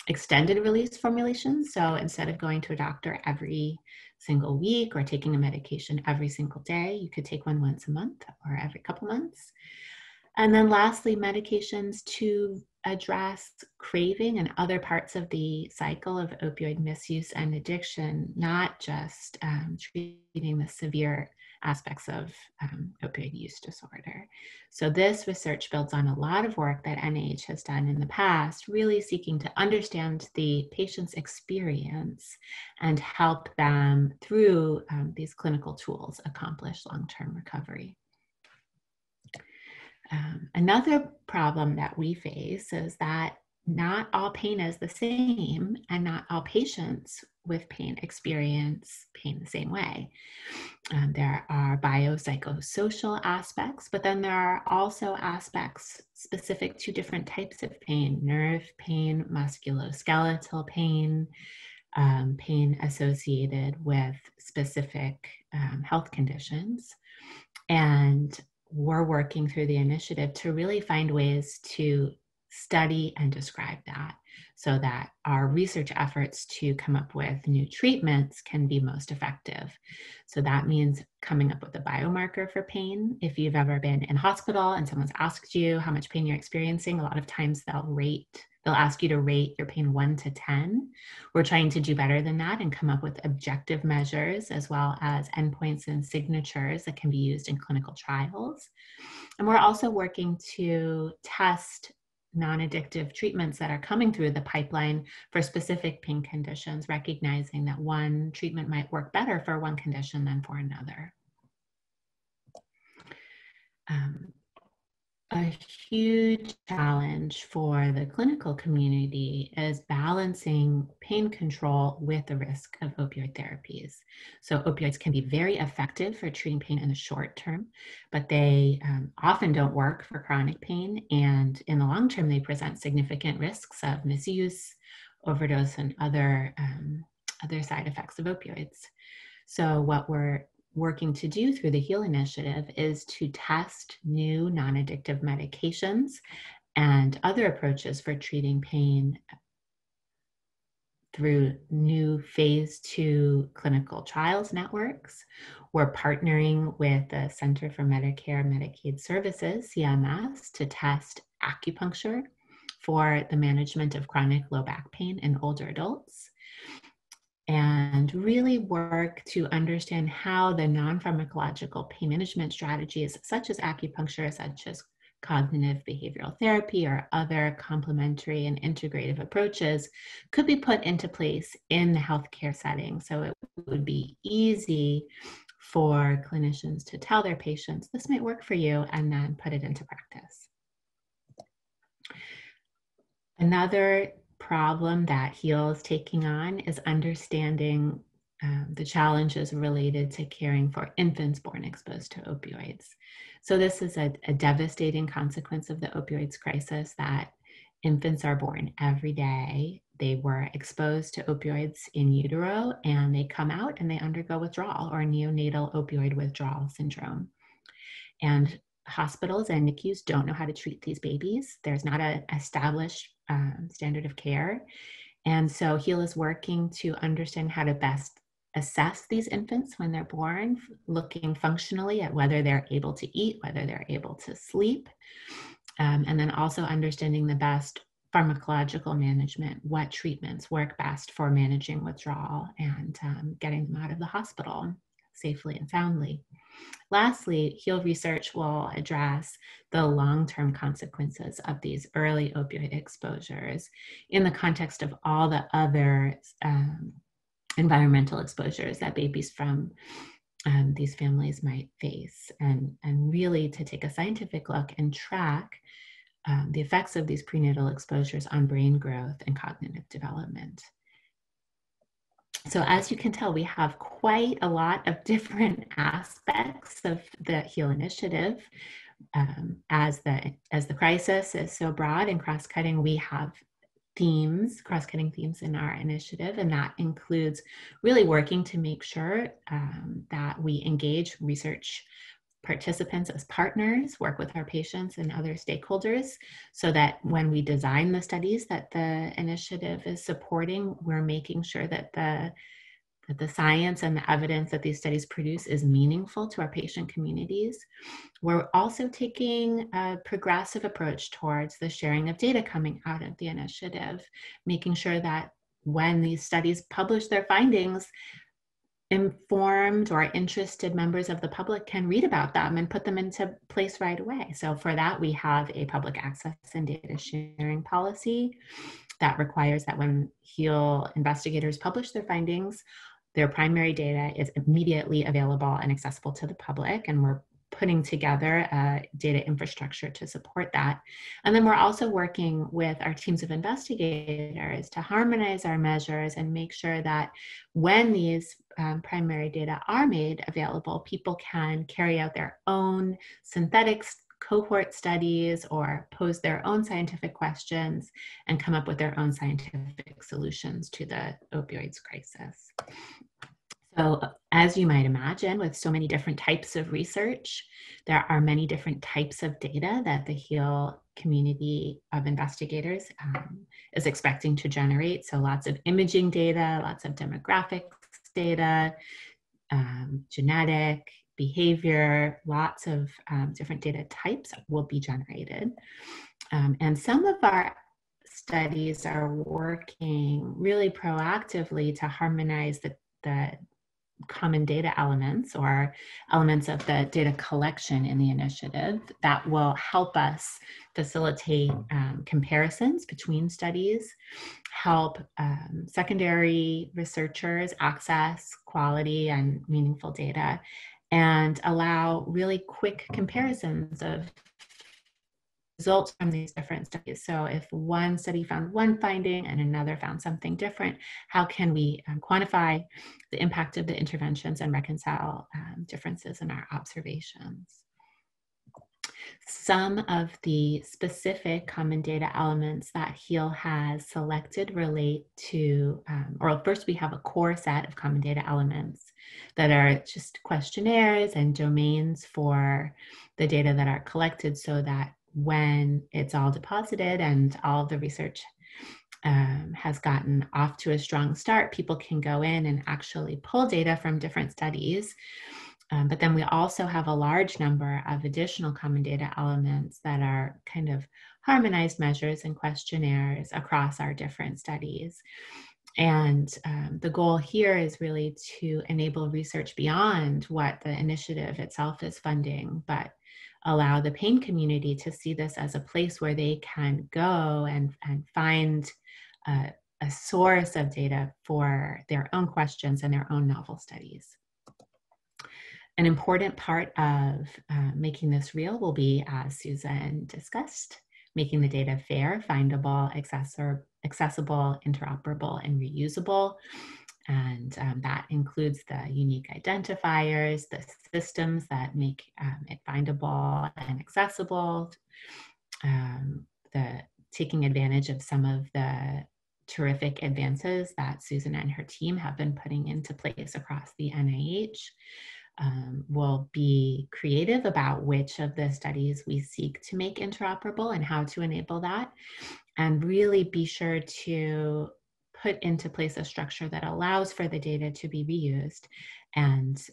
extended release formulations. So instead of going to a doctor every single week or taking a medication every single day, you could take one once a month or every couple months. And then lastly, medications to address craving and other parts of the cycle of opioid misuse and addiction, not just treating the severe aspects of opioid use disorder. So this research builds on a lot of work that NIH has done in the past, really seeking to understand the patient's experience and help them through these clinical tools accomplish long-term recovery. Another problem that we face is that not all pain is the same, and not all patients with pain experience pain the same way. There are biopsychosocial aspects, but then there are also aspects specific to different types of pain: nerve pain, musculoskeletal pain, pain associated with specific health conditions. And we're working through the initiative to really find ways to study and describe that, so that our research efforts to come up with new treatments can be most effective. So that means coming up with a biomarker for pain. If you've ever been in hospital and someone's asked you how much pain you're experiencing, a lot of times they'll they'll ask you to rate your pain 1 to 10. We're trying to do better than that and come up with objective measures as well as endpoints and signatures that can be used in clinical trials. And we're also working to test non-addictive treatments that are coming through the pipeline for specific pain conditions, recognizing that one treatment might work better for one condition than for another. A huge challenge for the clinical community is balancing pain control with the risk of opioid therapies. So opioids can be very effective for treating pain in the short term, but they often don't work for chronic pain. And in the long term, they present significant risks of misuse, overdose, and other side effects of opioids. So what we're working to do through the HEAL initiative is to test new non-addictive medications and other approaches for treating pain through new phase 2 clinical trials networks. We're partnering with the Center for Medicare and Medicaid Services, CMS, to test acupuncture for the management of chronic low back pain in older adults, and really work to understand how the non-pharmacological pain management strategies, such as acupuncture, such as cognitive behavioral therapy, or other complementary and integrative approaches, could be put into place in the healthcare setting. So it would be easy for clinicians to tell their patients, this might work for you, and then put it into practice. Another problem that HEAL is taking on is understanding the challenges related to caring for infants born exposed to opioids. So this is a devastating consequence of the opioids crisis, that infants are born every day. They were exposed to opioids in utero, and they come out and they undergo withdrawal, or neonatal opioid withdrawal syndrome. And hospitals and NICUs don't know how to treat these babies. There's not an established standard of care. And so HEAL is working to understand how to best assess these infants when they're born, looking functionally at whether they're able to eat, whether they're able to sleep, and then also understanding the best pharmacological management, what treatments work best for managing withdrawal and getting them out of the hospital safely and soundly. Lastly, HEAL research will address the long-term consequences of these early opioid exposures in the context of all the other environmental exposures that babies from these families might face, and really to take a scientific look and track the effects of these prenatal exposures on brain growth and cognitive development. So as you can tell, we have quite a lot of different aspects of the HEAL initiative. As the crisis is so broad and cross-cutting, we have themes, cross-cutting themes in our initiative, and that includes really working to make sure that we engage research participants as partners, work with our patients and other stakeholders, so that when we design the studies that the initiative is supporting, we're making sure that the science and the evidence that these studies produce is meaningful to our patient communities. We're also taking a progressive approach towards the sharing of data coming out of the initiative, making sure that when these studies publish their findings, informed or interested members of the public can read about them and put them into place right away. So for that, we have a public access and data sharing policy that requires that when HEAL investigators publish their findings, their primary data is immediately available and accessible to the public, and we're putting together a data infrastructure to support that. And then we're also working with our teams of investigators to harmonize our measures and make sure that when these primary data are made available, people can carry out their own synthetic cohort studies or pose their own scientific questions and come up with their own scientific solutions to the opioids crisis. So as you might imagine, with so many different types of research, there are many different types of data that the HEAL community of investigators is expecting to generate. So lots of imaging data, lots of demographics data, genetic, behavior, lots of different data types will be generated. And some of our studies are working really proactively to harmonize the common data elements or elements of the data collection in the initiative that will help us facilitate comparisons between studies, help secondary researchers access quality and meaningful data, and allow really quick comparisons of results from these different studies. So if one study found one finding and another found something different, how can we quantify the impact of the interventions and reconcile differences in our observations? Some of the specific common data elements that HEAL has selected relate to, or first we have a core set of common data elements that are just questionnaires and domains for the data that are collected, so that when it's all deposited and all of the research has gotten off to a strong start, people can go in and actually pull data from different studies. But then we also have a large number of additional common data elements that are kind of harmonized measures and questionnaires across our different studies. And the goal here is really to enable research beyond what the initiative itself is funding, but allow the pain community to see this as a place where they can go and find a source of data for their own questions and their own novel studies. An important part of making this real will be, as Susan discussed, making the data fair, findable, accessible, interoperable, and reusable. And that includes the unique identifiers, the systems that make it findable and accessible, the taking advantage of some of the terrific advances that Susan and her team have been putting into place across the NIH. We'll be creative about which of the studies we seek to make interoperable and how to enable that, and really be sure to put into place a structure that allows for the data to be reused and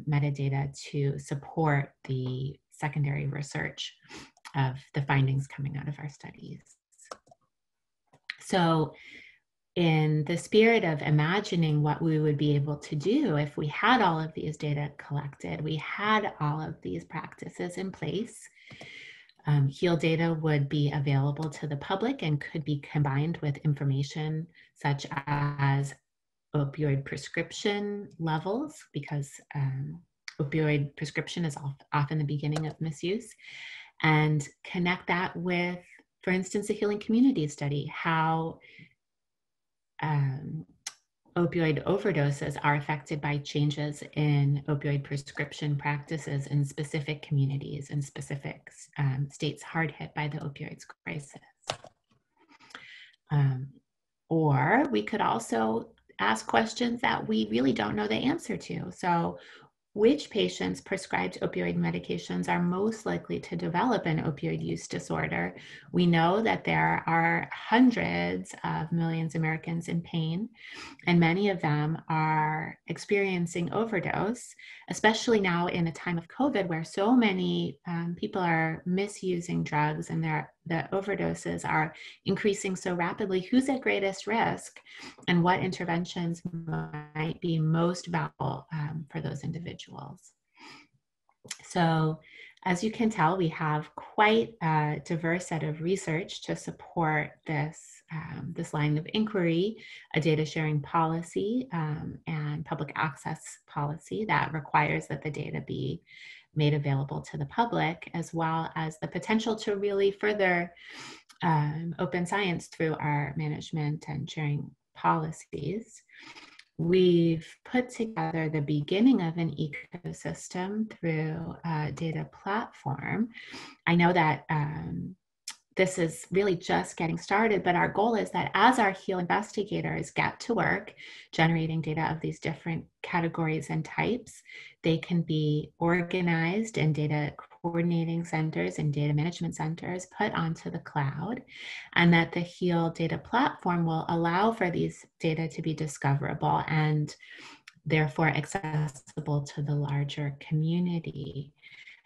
metadata to support the secondary research of the findings coming out of our studies. So in the spirit of imagining what we would be able to do if we had all of these data collected, we had all of these practices in place, HEAL data would be available to the public and could be combined with information such as opioid prescription levels, because opioid prescription is often the beginning of misuse, and connect that with, for instance, a healing community study, how opioid overdoses are affected by changes in opioid prescription practices in specific communities and specific states hard hit by the opioids crisis. Or we could also ask questions that we really don't know the answer to. So, which patients prescribed opioid medications are most likely to develop an opioid use disorder? We know that there are hundreds of millions of Americans in pain, and many of them are experiencing overdose, especially now in a time of COVID where so many people are misusing drugs and the overdoses are increasing so rapidly. Who's at greatest risk, and what interventions might be most valuable for those individuals? So, as you can tell, we have quite a diverse set of research to support this line of inquiry, a data sharing policy and public access policy that requires that the data be made available to the public, as well as the potential to really further open science through our management and sharing policies. We've put together the beginning of an ecosystem through a data platform. I know that this is really just getting started, but our goal is that as our HEAL investigators get to work generating data of these different categories and types, they can be organized in data coordinating centers and data management centers put onto the cloud, and that the HEAL data platform will allow for these data to be discoverable and therefore accessible to the larger community.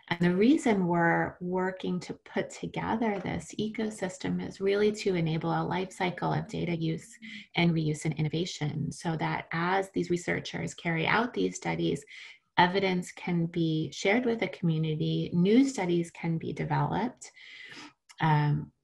And the reason we're working to put together this ecosystem is really to enable a life cycle of data use and reuse and innovation, so that as these researchers carry out these studies, evidence can be shared with the community, new studies can be developed,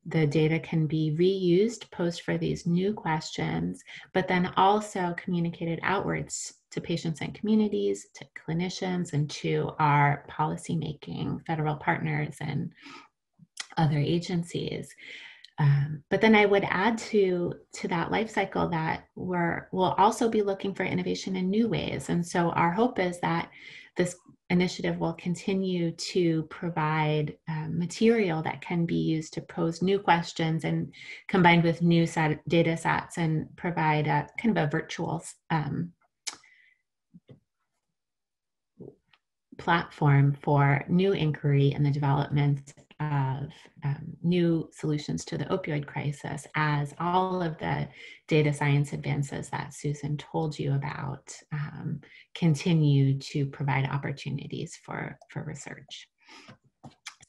the data can be reused, posed for these new questions, but then also communicated outwards to patients and communities, to clinicians, and to our policymaking federal partners and other agencies. But then I would add to that life cycle that we'll also be looking for innovation in new ways. And so our hope is that this initiative will continue to provide material that can be used to pose new questions and combined with new data sets and provide a kind of a virtual platform for new inquiry and the development of new solutions to the opioid crisis, as all of the data science advances that Susan told you about continue to provide opportunities for research.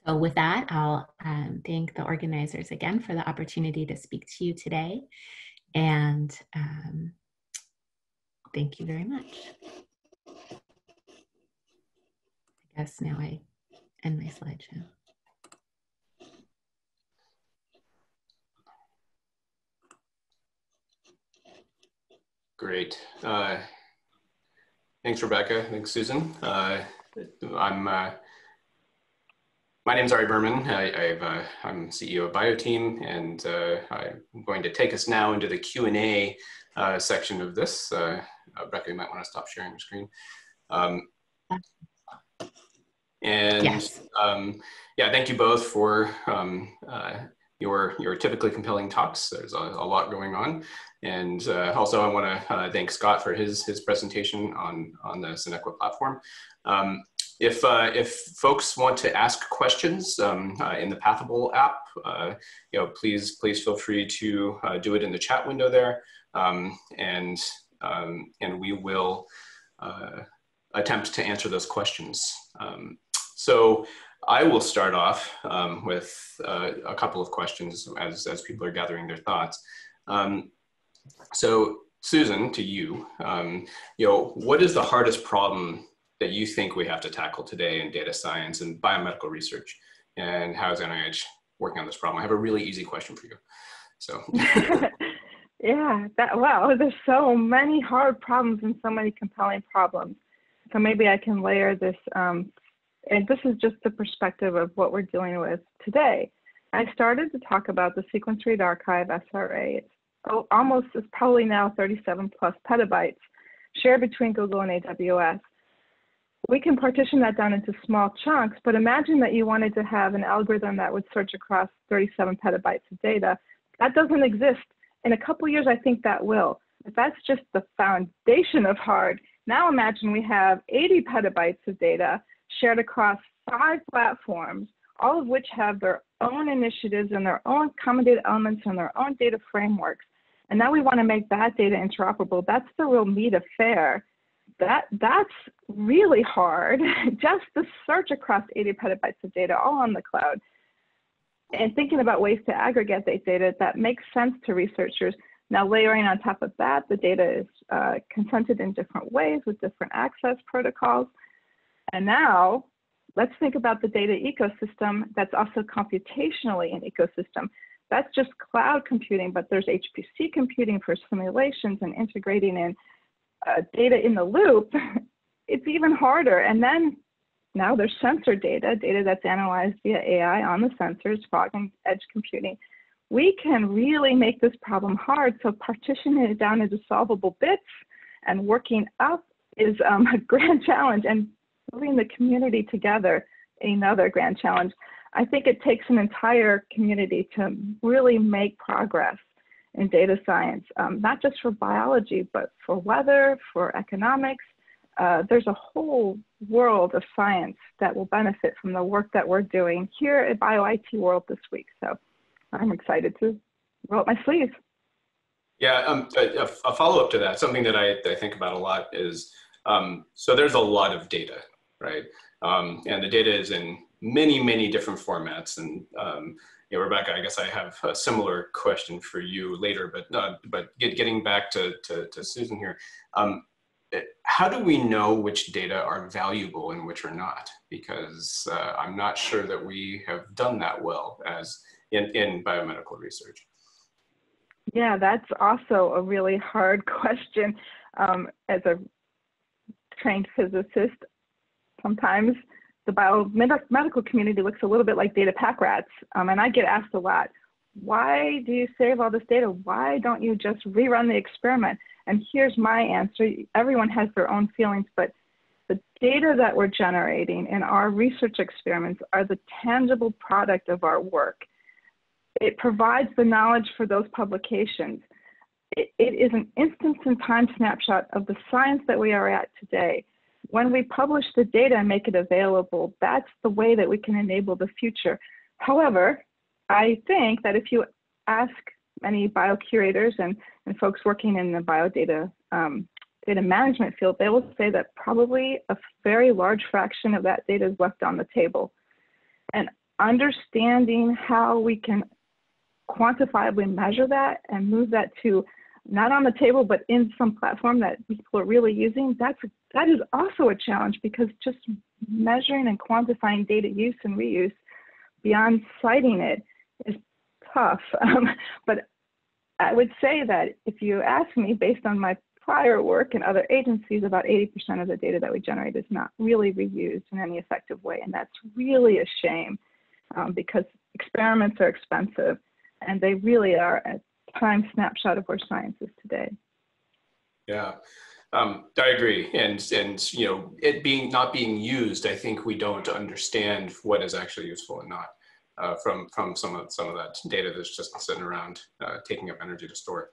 So with that, I'll thank the organizers again for the opportunity to speak to you today, and thank you very much. I guess now I end my slideshow. Great. Thanks, Rebecca. Thanks, Susan. My name's Ari Berman. I'm CEO of BioTeam, and I'm going to take us now into the Q&A section of this. Rebecca, you might want to stop sharing your screen. Yes. Yeah, thank you both for your typically compelling talks. There's a lot going on. And also I want to thank Scott for his presentation on the Sinequa platform. If folks want to ask questions in the Pathable app, please feel free to do it in the chat window there, and we will attempt to answer those questions. So I will start off with a couple of questions as people are gathering their thoughts. So Susan, to you, what is the hardest problem that you think we have to tackle today in data science and biomedical research? And how is NIH working on this problem? I have a really easy question for you. So. Yeah, wow, there's so many hard problems and so many compelling problems. So maybe I can layer this, and this is just the perspective of what we're dealing with today. I started to talk about the sequence read archive SRA. It's probably now 37 plus petabytes shared between Google and AWS. We can partition that down into small chunks, but imagine that you wanted to have an algorithm that would search across 37 petabytes of data. That doesn't exist. In a couple years, I think that will. But that's just the foundation of hard. Now imagine we have 80 petabytes of data shared across 5 platforms, all of which have their own initiatives and their own common data elements and their own data frameworks. And now we want to make that data interoperable. That's the real meat affair. That's really hard, just to search across 80 petabytes of data all on the cloud. And thinking about ways to aggregate that data that makes sense to researchers. Now layering on top of that, the data is consented in different ways with different access protocols. And now let's think about the data ecosystem that's also computationally an ecosystem. That's just cloud computing, but there's HPC computing for simulations and integrating in data in the loop. It's even harder. And then now there's sensor data that's analyzed via AI on the sensors, fog and edge computing. We can really make this problem hard. So partitioning it down into solvable bits and working up is a grand challenge, and pulling the community together, another grand challenge. I think it takes an entire community to really make progress in data science, not just for biology, but for weather, for economics. There's a whole world of science that will benefit from the work that we're doing here at BioIT World this week. So I'm excited to roll up my sleeves. Yeah, a follow-up to that, something that I think about a lot is, so there's a lot of data, right? And the data is in many, many different formats. And Rebecca, I guess I have a similar question for you later, but getting back to Susan here, how do we know which data are valuable and which are not? Because I'm not sure that we have done that well as in biomedical research. Yeah, that's also a really hard question. As a trained physicist, sometimes the biomedical community looks a little bit like data pack rats. And I get asked a lot, why do you save all this data? Why don't you just rerun the experiment? And here's my answer. Everyone has their own feelings, but the data that we're generating in our research experiments are the tangible product of our work. It provides the knowledge for those publications. It is an instance-in-time snapshot of the science that we are at today. When we publish the data and make it available, that's the way that we can enable the future. However, I think that if you ask many biocurators and folks working in the biodata data management field, they will say that probably a very large fraction of that data is left on the table. And understanding how we can quantifiably measure that and move that to not on the table, but in some platform that people are really using, that is also a challenge, because just measuring and quantifying data use and reuse beyond citing it is tough. But I would say that if you ask me, based on my prior work in other agencies, about 80% of the data that we generate is not really reused in any effective way. And that's really a shame, because experiments are expensive and they really are a time snapshot of where science is today. Yeah, I agree. And it not being used, I think we don't understand what is actually useful and not from some of that data that's just sitting around taking up energy to store.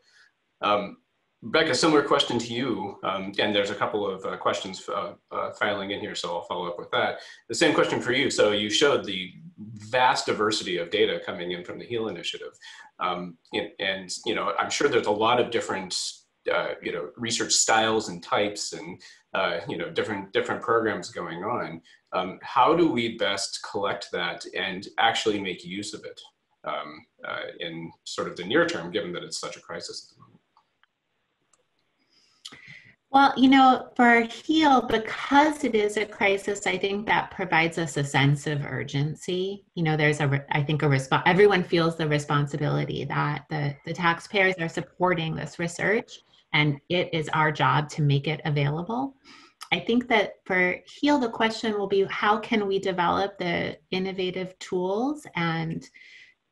Rebecca, similar question to you, and there's a couple of questions filing in here, so I'll follow up with that. The same question for you. So you showed the vast diversity of data coming in from the HEAL initiative, and I'm sure there's a lot of different research styles and types and different programs going on. How do we best collect that and actually make use of it in sort of the near term, given that it's such a crisis at the moment? Well, for HEAL, because it is a crisis, I think that provides us a sense of urgency. There's everyone feels the responsibility that the taxpayers are supporting this research, and it is our job to make it available. I think that for HEAL, the question will be, how can we develop the innovative tools and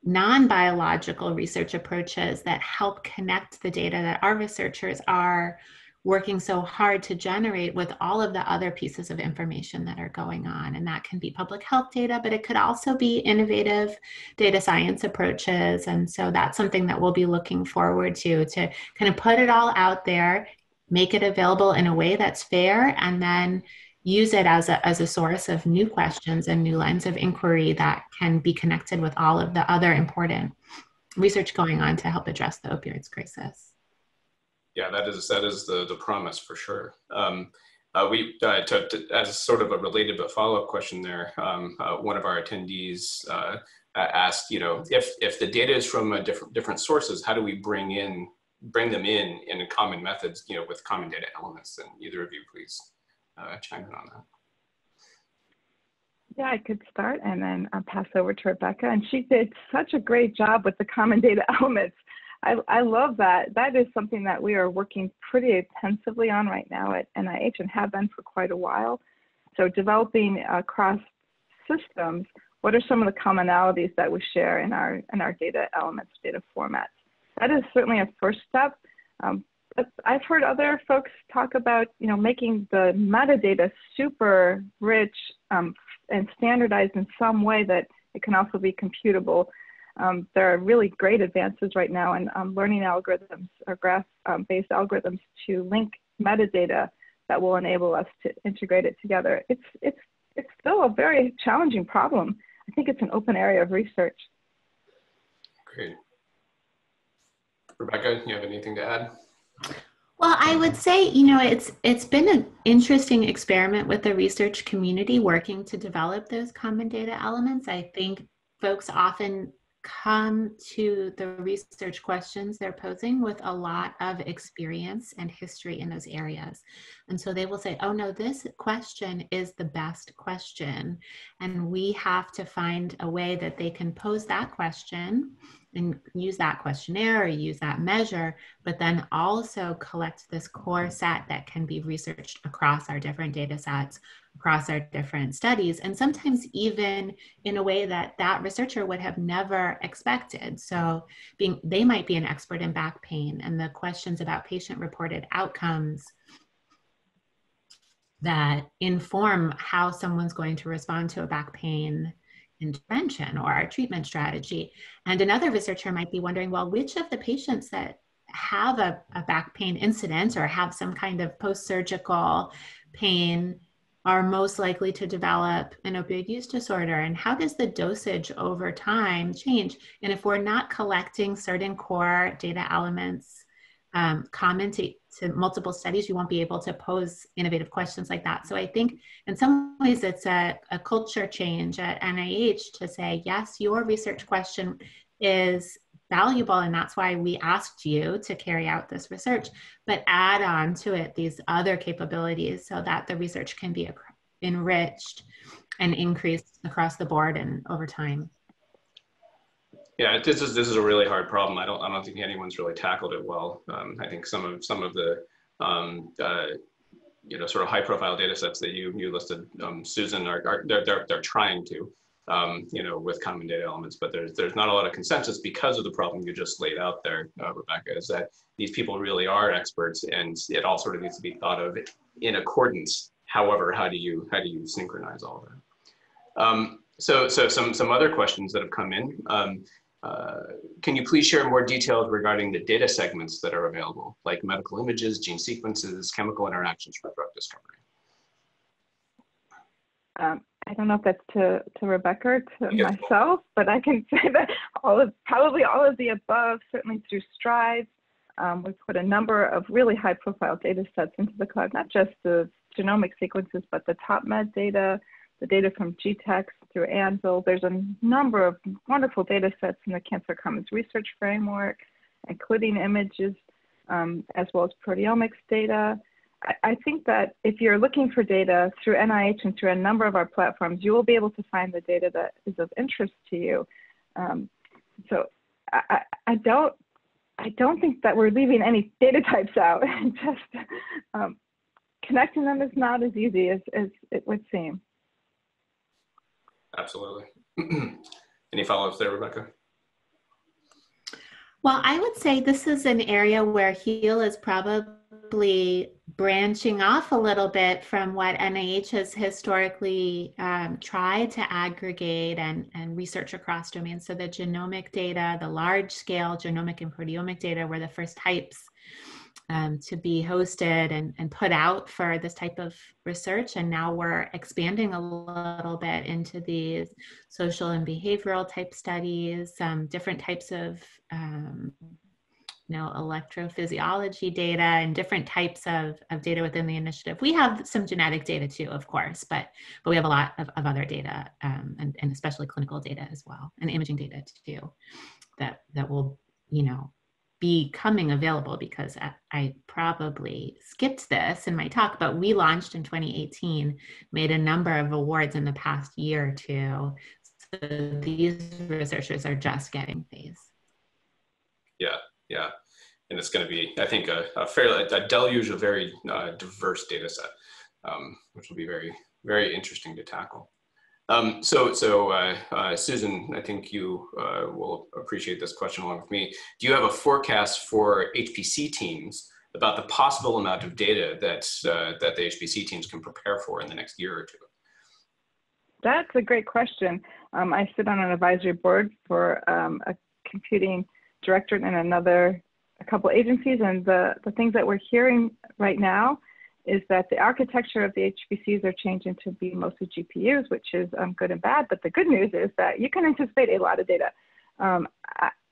non-biological research approaches that help connect the data that our researchers are working so hard to generate with all of the other pieces of information that are going on. And that can be public health data, but it could also be innovative data science approaches. And so that's something that we'll be looking forward to kind of put it all out there, make it available in a way that's fair, and then use it as a source of new questions and new lines of inquiry that can be connected with all of the other important research going on to help address the opioids crisis. Yeah, that is the promise for sure. As sort of a related but follow-up question there, one of our attendees asked, if the data is from different sources, how do we bring them in common methods, with common data elements? And either of you, please chime in on that. Yeah, I could start and then I'll pass over to Rebecca. And she did such a great job with the common data elements. I love that. That is something that we are working pretty intensively on right now at NIH and have been for quite a while. So developing across systems, what are some of the commonalities that we share in our data elements, data formats? That is certainly a first step. But I've heard other folks talk about, making the metadata super rich and standardized in some way that it can also be computable. There are really great advances right now in learning algorithms or graph-based algorithms to link metadata that will enable us to integrate it together. It's still a very challenging problem. I think it's an open area of research. Great. Rebecca, you have anything to add? Well, I would say, you know, it's been an interesting experiment with the research community working to develop those common data elements. I think folks often come to the research questions they're posing with a lot of experience and history in those areas. And so they will say, oh no, this question is the best question. And we have to find a way that they can pose that question and use that questionnaire or use that measure, but then also collect this core set that can be researched across our different data sets, across our different studies, and sometimes even in a way that that researcher would have never expected. So they might be an expert in back pain, and the questions about patient-reported outcomes that inform how someone's going to respond to a back pain intervention or our treatment strategy. And another researcher might be wondering, well, which of the patients that have a back pain incident or have some kind of post-surgical pain are most likely to develop an opioid use disorder, and how does the dosage over time change? And if we're not collecting certain core data elements common to multiple studies, you won't be able to pose innovative questions like that. So I think in some ways it's a culture change at NIH to say, yes, your research question is valuable, and that's why we asked you to carry out this research, but add on to it these other capabilities so that the research can be enriched and increased across the board and over time. Yeah, this is a really hard problem. I don't think anyone's really tackled it well. I think some of the you know, sort of high profile data sets that you listed, Susan, they're trying to, you know, with common data elements, but there's not a lot of consensus because of the problem you just laid out there, Rebecca, is that these people really are experts, and it all sort of needs to be thought of in accordance. However, how do you synchronize all of that? So some other questions that have come in. Can you please share more details regarding the data segments that are available, like medical images, gene sequences, chemical interactions for drug discovery? I don't know if that's to Rebecca or to myself, but I can say that probably all of the above, certainly through Strive. We've put a number of really high profile data sets into the cloud, not just the genomic sequences, but the top med data, the data from GTEx through Anvil. There's a number of wonderful data sets in the Cancer Commons Research Framework, including images, as well as proteomics data. I think that if you're looking for data through NIH and through a number of our platforms, you will be able to find the data that is of interest to you. So I don't think that we're leaving any data types out. Just connecting them is not as easy as it would seem. Absolutely. Any follow-ups there, Rebecca? Well, I would say this is an area where HEAL is probably branching off a little bit from what NIH has historically tried to aggregate and research across domains. So the genomic data, the large-scale genomic and proteomic data were the first types to be hosted and put out for this type of research. And now we're expanding a little bit into these social and behavioral type studies, different types of electrophysiology data and different types of data within the initiative. We have some genetic data too, of course, but we have a lot of other data and especially clinical data as well, and imaging data too, that will, be coming available, because I probably skipped this in my talk, but we launched in 2018, made a number of awards in the past year or two. So these researchers are just getting these. Yeah. And it's going to be, I think, a deluge of very diverse data set, which will be very, very interesting to tackle. Susan, I think you will appreciate this question along with me. Do you have a forecast for HPC teams about the possible amount of data that the HPC teams can prepare for in the next year or two? That's a great question. I sit on an advisory board for a computing directorate in a couple agencies, and the things that we're hearing right now is that the architecture of the HPCs are changing to be mostly GPUs, which is good and bad. But the good news is that you can anticipate a lot of data.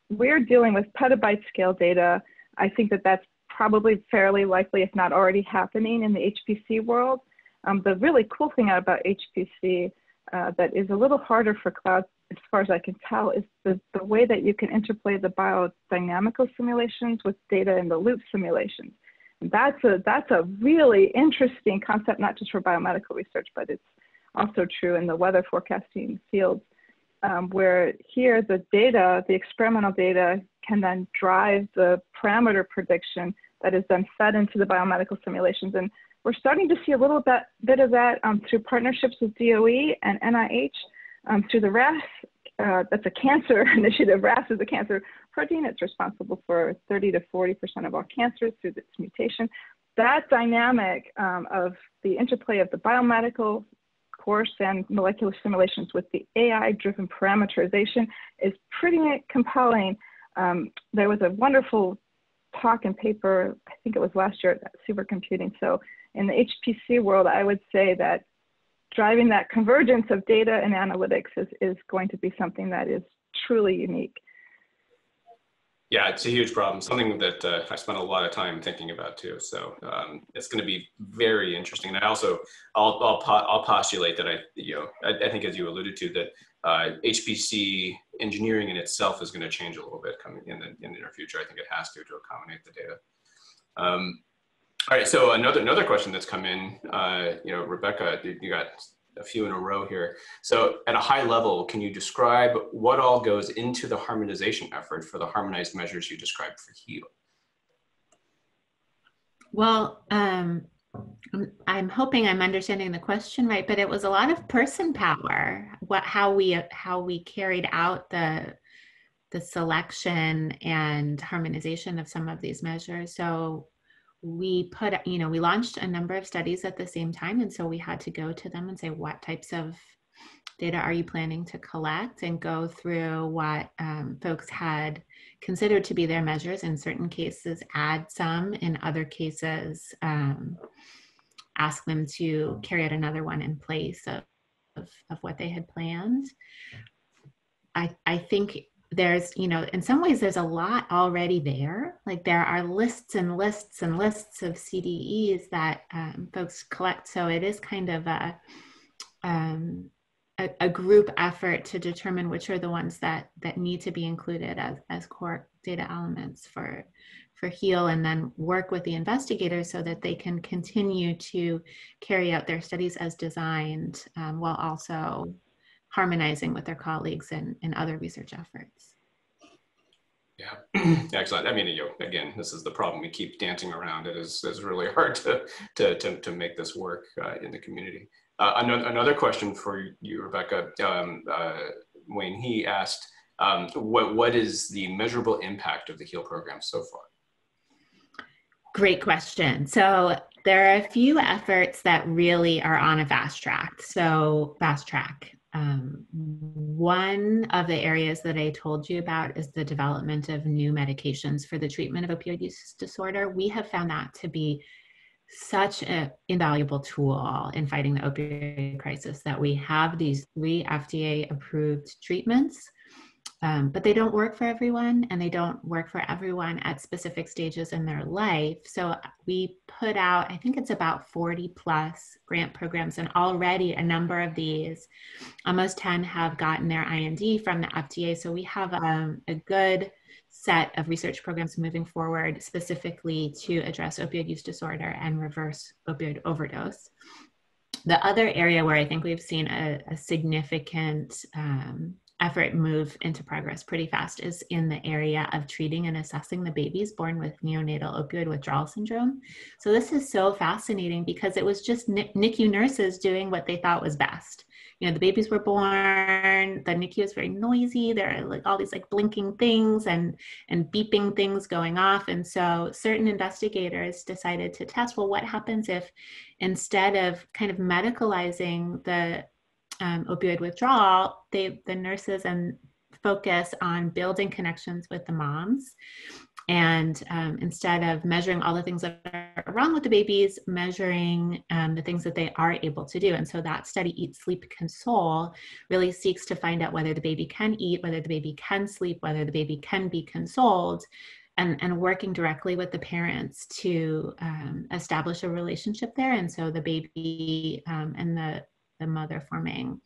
We're dealing with petabyte scale data. I think that that's probably fairly likely, if not already happening in the HPC world. The really cool thing about HPC that is a little harder for cloud, as far as I can tell, is the way that you can interplay the biodynamical simulations with data in the loop simulations. And that's a really interesting concept, not just for biomedical research, but it's also true in the weather forecasting fields, where here the data, the experimental data, can then drive the parameter prediction that is then fed into the biomedical simulations. And we're starting to see a little bit of that through partnerships with DOE and NIH, through the RAS. That's a cancer initiative. RAS is a cancer protein. It's responsible for 30 to 40% of all cancers through its mutation. That dynamic of the interplay of the biomedical course and molecular simulations with the AI-driven parameterization is pretty compelling. There was a wonderful talk and paper, I think it was last year at Supercomputing. So in the HPC world, I would say that driving that convergence of data and analytics is going to be something that is truly unique. Yeah, it's a huge problem. Something that I spent a lot of time thinking about too. So it's going to be very interesting. And I'll postulate that I think, as you alluded to, that HPC engineering in itself is going to change a little bit coming in the near future. I think it has to accommodate the data. All right, so another question that's come in, Rebecca, you got a few in a row here. So at a high level, can you describe what all goes into the harmonization effort for the harmonized measures you described for HEAL? Well, I'm hoping I'm understanding the question right, but it was a lot of person power, how we carried out the selection and harmonization of some of these measures. So we launched a number of studies at the same time. And so we had to go to them and say, what types of data are you planning to collect, and go through what folks had considered to be their measures. In certain cases, add some. In other cases, ask them to carry out another one in place of what they had planned. I think there's, in some ways there's a lot already there. Like there are lists and lists and lists of CDEs that folks collect. So it is kind of a group effort to determine which are the ones that need to be included as core data elements for HEAL, and then work with the investigators so that they can continue to carry out their studies as designed, while also harmonizing with their colleagues in other research efforts. Yeah, excellent. I mean, again, this is the problem. We keep dancing around. It is really hard to make this work in the community. Another question for you, Rebecca. Wayne, he asked, what is the measurable impact of the HEAL program so far? Great question. So there are a few efforts that really are on a fast track. One of the areas that I told you about is the development of new medications for the treatment of opioid use disorder. We have found that to be such an invaluable tool in fighting the opioid crisis, that we have these 3 FDA-approved treatments, but they don't work for everyone, and they don't work for everyone at specific stages in their life. So we put out, I think it's about 40 plus grant programs, and already a number of these, almost 10, have gotten their IND from the FDA. So we have a good set of research programs moving forward specifically to address opioid use disorder and reverse opioid overdose. The other area where I think we've seen a significant effort move into progress pretty fast is in the area of treating and assessing the babies born with neonatal opioid withdrawal syndrome. So this is so fascinating because it was just NICU nurses doing what they thought was best. The babies were born, the NICU is very noisy. There are like all these like blinking things and beeping things going off. And so certain investigators decided to test, well, what happens if instead of kind of medicalizing the opioid withdrawal, the nurses and focus on building connections with the moms, and instead of measuring all the things that are wrong with the babies, measuring the things that they are able to do. And so that study, Eat, Sleep, Console, really seeks to find out whether the baby can eat, whether the baby can sleep, whether the baby can be consoled, and working directly with the parents to establish a relationship there. And so the baby and the mother forming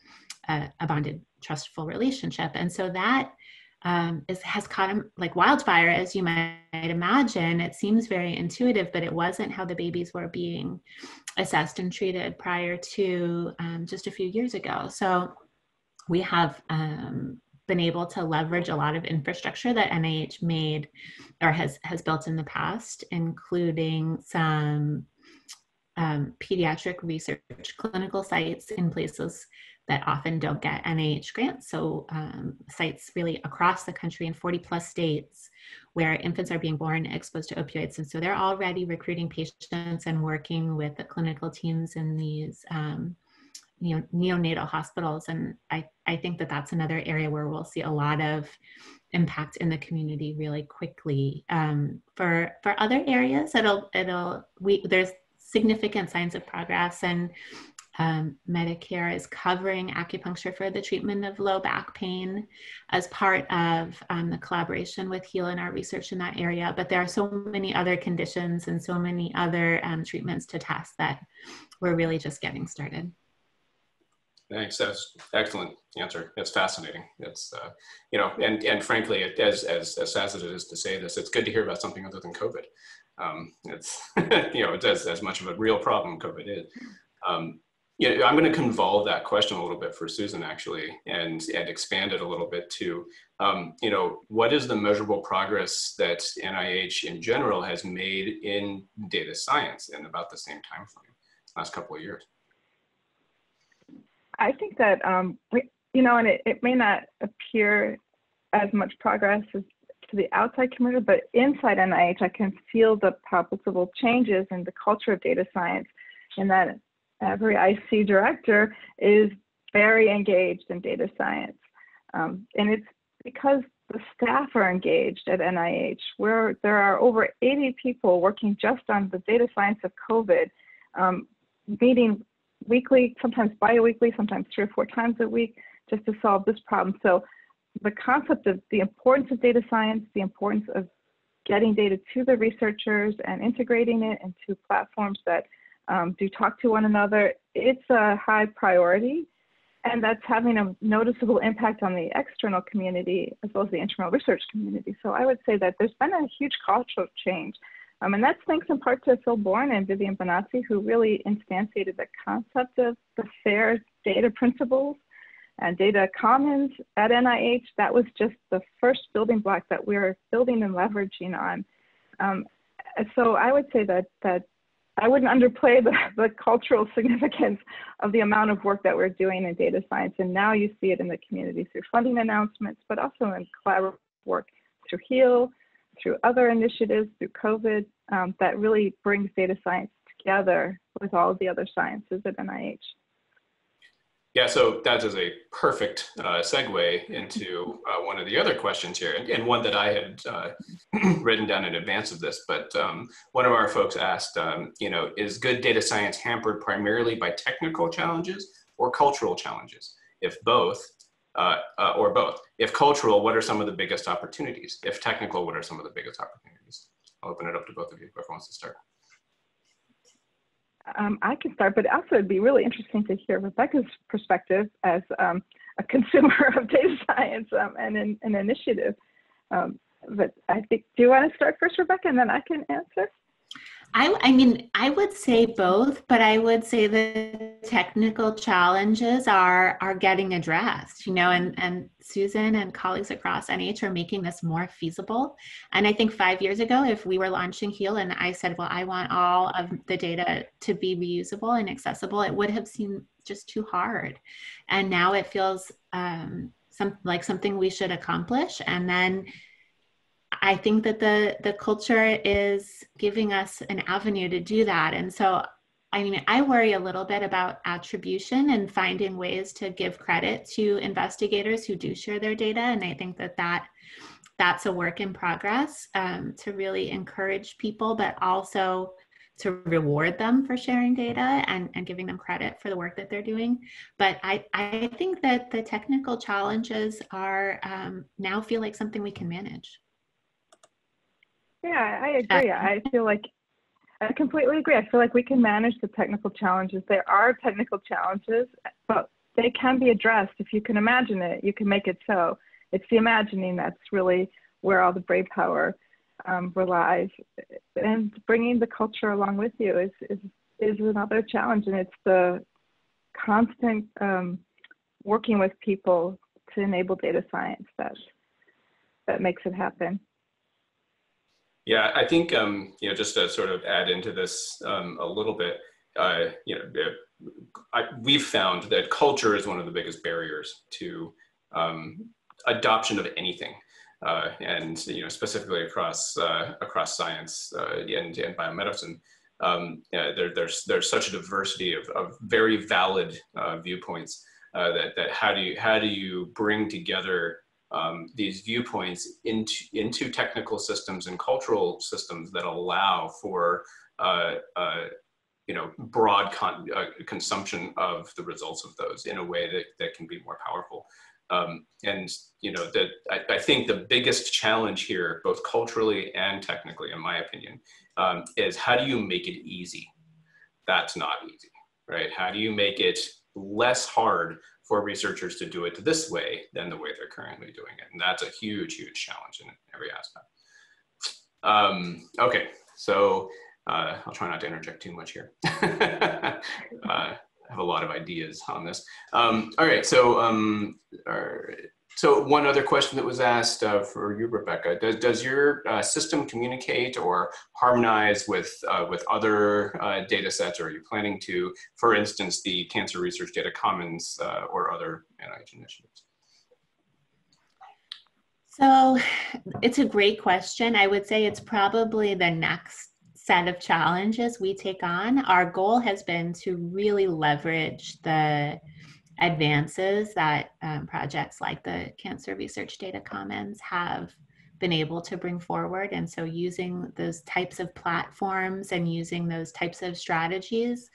a bonded, trustful relationship. And so that has caught him like wildfire, as you might imagine. It seems very intuitive, but it wasn't how the babies were being assessed and treated prior to just a few years ago. So we have been able to leverage a lot of infrastructure that NIH made or has built in the past, including some pediatric research clinical sites in places that often don't get NIH grants. So sites really across the country in 40 plus states where infants are being born exposed to opioids. And so they're already recruiting patients and working with the clinical teams in these neonatal hospitals. And I think that that's another area where we'll see a lot of impact in the community really quickly. For other areas, there's significant signs of progress, and Medicare is covering acupuncture for the treatment of low back pain as part of the collaboration with HEAL and our research in that area. But there are so many other conditions and so many other treatments to test that we're really just getting started. Thanks. That's excellent answer. It's fascinating. It's and frankly, as sad as it is to say this, it's good to hear about something other than COVID. It's it's as much of a real problem COVID is. I'm going to convolve that question a little bit for Susan, actually, and expand it a little bit to, what is the measurable progress that NIH in general has made in data science in about the same time frame, last couple of years? I think that, and it may not appear as much progress as to the outside community, but inside NIH, I can feel the palpable changes in the culture of data science, and that every IC director is very engaged in data science. And it's because the staff are engaged at NIH, where there are over 80 people working just on the data science of COVID, meeting weekly, sometimes bi-weekly, sometimes 3 or 4 times a week, just to solve this problem. So the concept of the importance of data science, the importance of getting data to the researchers and integrating it into platforms that do talk to one another, it's a high priority. And that's having a noticeable impact on the external community as well as the internal research community. So I would say that there's been a huge cultural change. And that's thanks in part to Phil Bourne and Vivian Bonazzi, who really instantiated the concept of the FAIR data principles and data commons at NIH. That was just the first building block that we're building and leveraging on. So I would say that I wouldn't underplay the cultural significance of the amount of work that we're doing in data science. And now you see it in the community through funding announcements, but also in collaborative work through HEAL, through other initiatives, through COVID, that really brings data science together with all of the other sciences at NIH. Yeah, so that is a perfect segue into one of the other questions here, and one that I had written down in advance of this. But one of our folks asked, is good data science hampered primarily by technical challenges or cultural challenges? If both, or both. If cultural, what are some of the biggest opportunities? If technical, what are some of the biggest opportunities? I'll open it up to both of you, whoever wants to start. I can start, but also it'd be really interesting to hear Rebecca's perspective as a consumer of data science and an initiative. But I think, do you want to start first, Rebecca, and then I can answer? I mean, I would say both, but I would say the technical challenges are getting addressed, and Susan and colleagues across NIH are making this more feasible. And I think 5 years ago, if we were launching HEAL and I said, well, I want all of the data to be reusable and accessible, it would have seemed just too hard. And now it feels like something we should accomplish. And then I think that the culture is giving us an avenue to do that. And so, I mean, I worry a little bit about attribution and finding ways to give credit to investigators who do share their data. And I think that's a work in progress, to really encourage people, but also to reward them for sharing data and giving them credit for the work that they're doing. But I think that the technical challenges are now feel like something we can manage. Yeah, I agree. I feel like I completely agree. I feel like we can manage the technical challenges. There are technical challenges, but they can be addressed. If you can imagine it, you can make it so. It's the imagining that's really where all the brain power relies. And bringing the culture along with you is another challenge. And it's the constant working with people to enable data science that makes it happen. Yeah, I think, just to sort of add into this a little bit, we've found that culture is one of the biggest barriers to adoption of anything, and specifically across science and biomedicine. There's such a diversity of very valid viewpoints that how do you bring together these viewpoints into technical systems and cultural systems that allow for broad consumption of the results of those in a way that can be more powerful. I think the biggest challenge here, both culturally and technically, in my opinion, is how do you make it easy? That's not easy, right? How do you make it less hard for researchers to do it this way than the way they're currently doing it? And that's a huge, huge challenge in every aspect. Okay, so I'll try not to interject too much here. I have a lot of ideas on this. All right, so one other question that was asked for you, Rebecca, does your system communicate or harmonize with other data sets, or are you planning to, for instance, the Cancer Research Data Commons or other NIH initiatives? So it's a great question. I would say it's probably the next set of challenges we take on. Our goal has been to really leverage the advances that projects like the Cancer Research Data Commons have been able to bring forward. And so using those types of platforms and using those types of strategies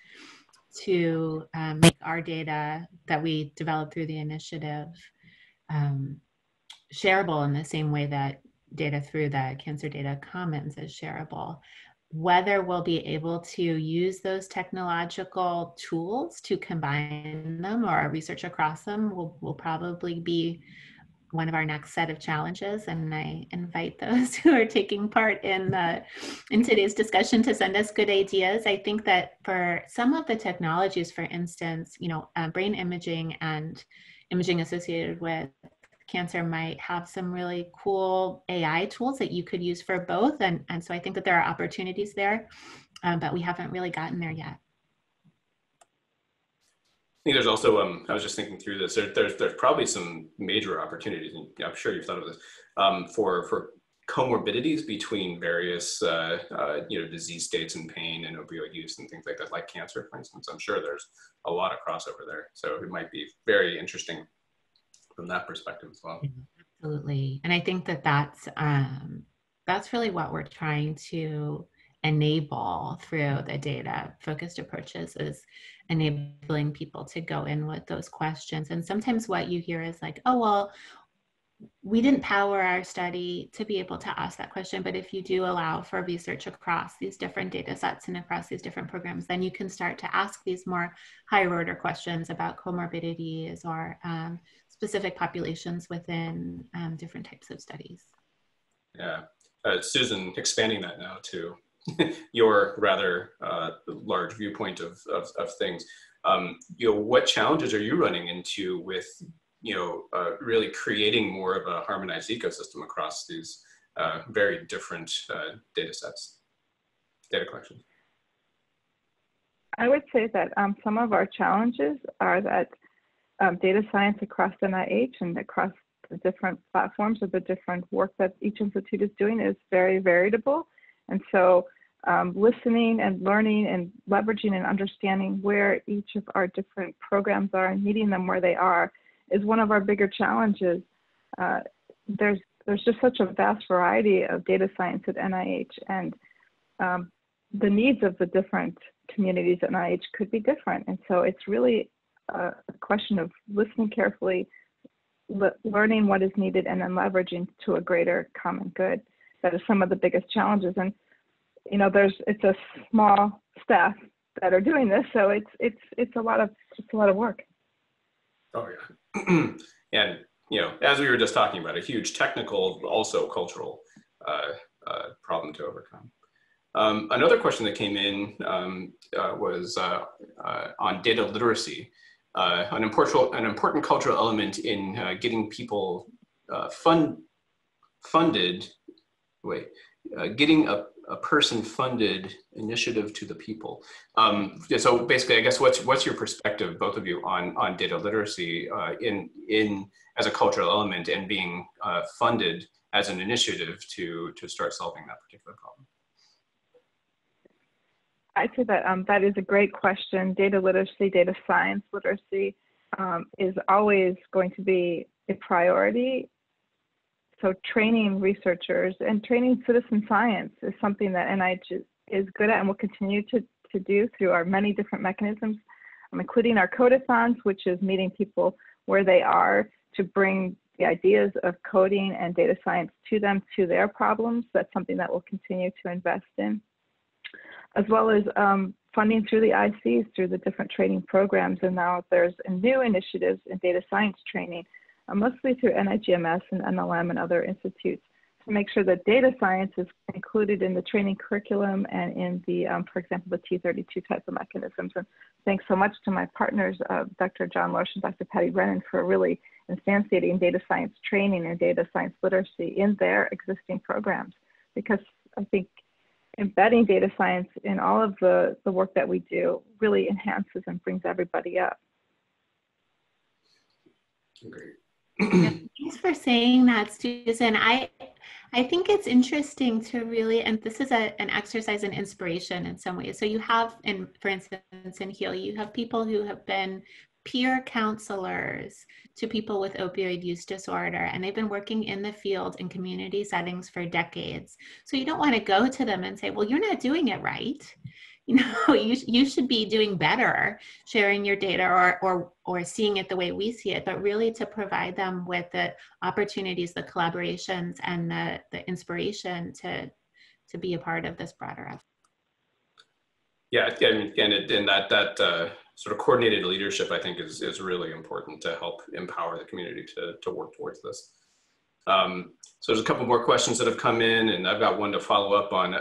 to make our data that we develop through the initiative shareable in the same way that data through the Cancer Data Commons is shareable. Whether we'll be able to use those technological tools to combine them or research across them will probably be one of our next set of challenges. And I invite those who are taking part in today's discussion to send us good ideas. I think that for some of the technologies, for instance, brain imaging and imaging associated with cancer might have some really cool AI tools that you could use for both. And so I think that there are opportunities there, but we haven't really gotten there yet. I think there's also, I was just thinking through this, there's probably some major opportunities, and I'm sure you've thought of this, for comorbidities between various disease states and pain and opioid use and things like that, like cancer, for instance. I'm sure there's a lot of crossover there. So it might be very interesting from that perspective as well. Absolutely. And I think that that's really what we're trying to enable through the data focused approaches, is enabling people to go in with those questions. And sometimes what you hear is like, oh, well, we didn't power our study to be able to ask that question, but if you do allow for research across these different data sets and across these different programs, then you can start to ask these more higher order questions about comorbidities or specific populations within different types of studies. Yeah, Susan, expanding that now to your rather large viewpoint of things, what challenges are you running into with really creating more of a harmonized ecosystem across these very different data sets, data collections? I would say that some of our challenges are that data science across NIH and across the different platforms or the different work that each institute is doing is very variable. And so listening and learning and leveraging and understanding where each of our different programs are and meeting them where they are is one of our bigger challenges. There's just such a vast variety of data science at NIH, and the needs of the different communities at NIH could be different. And so it's really a question of listening carefully, learning what is needed, and then leveraging to a greater common good. that is some of the biggest challenges. And you know, it's a small staff that are doing this, so it's a lot of work. Oh yeah, and you know, as we were just talking about, a huge technical, also cultural problem to overcome. Another question that came in was on data literacy, an important cultural element in getting people funded. Getting a person-funded initiative to the people. So basically, I guess what's your perspective, both of you, on data literacy in as a cultural element and being funded as an initiative to start solving that particular problem? I'd say that that is a great question. Data literacy, data science literacy is always going to be a priority. So training researchers and training citizen science is something that NIH is good at and will continue to do through our many different mechanisms, including our codathons, which is meeting people where they are to bring the ideas of coding and data science to them, to their problems. That's something that we'll continue to invest in, as well as funding through the ICs, through the different training programs. And now there's new initiatives in data science training, mostly through NIGMS and NLM and other institutes, to make sure that data science is included in the training curriculum and in the, for example, the T32 type of mechanisms. And thanks so much to my partners, Dr. John Lorsch and Dr. Patty Brennan, for really instantiating data science training and data science literacy in their existing programs, because I think embedding data science in all of the work that we do really enhances and brings everybody up. Great. Thanks for saying that, Susan. I think it's interesting to really, and this is an exercise in inspiration in some ways. So you have, for instance, in HEAL, you have people who have been peer counselors to people with opioid use disorder, and they've been working in the field in community settings for decades. So you don't want to go to them and say, well, you're not doing it right. You know, you should be doing better sharing your data or seeing it the way we see it, but really to provide them with the opportunities, the collaborations, and the inspiration to be a part of this broader effort. Yeah, and that sort of coordinated leadership, I think, is really important to help empower the community to work towards this. So there's a couple more questions that have come in, and I've got one to follow up on.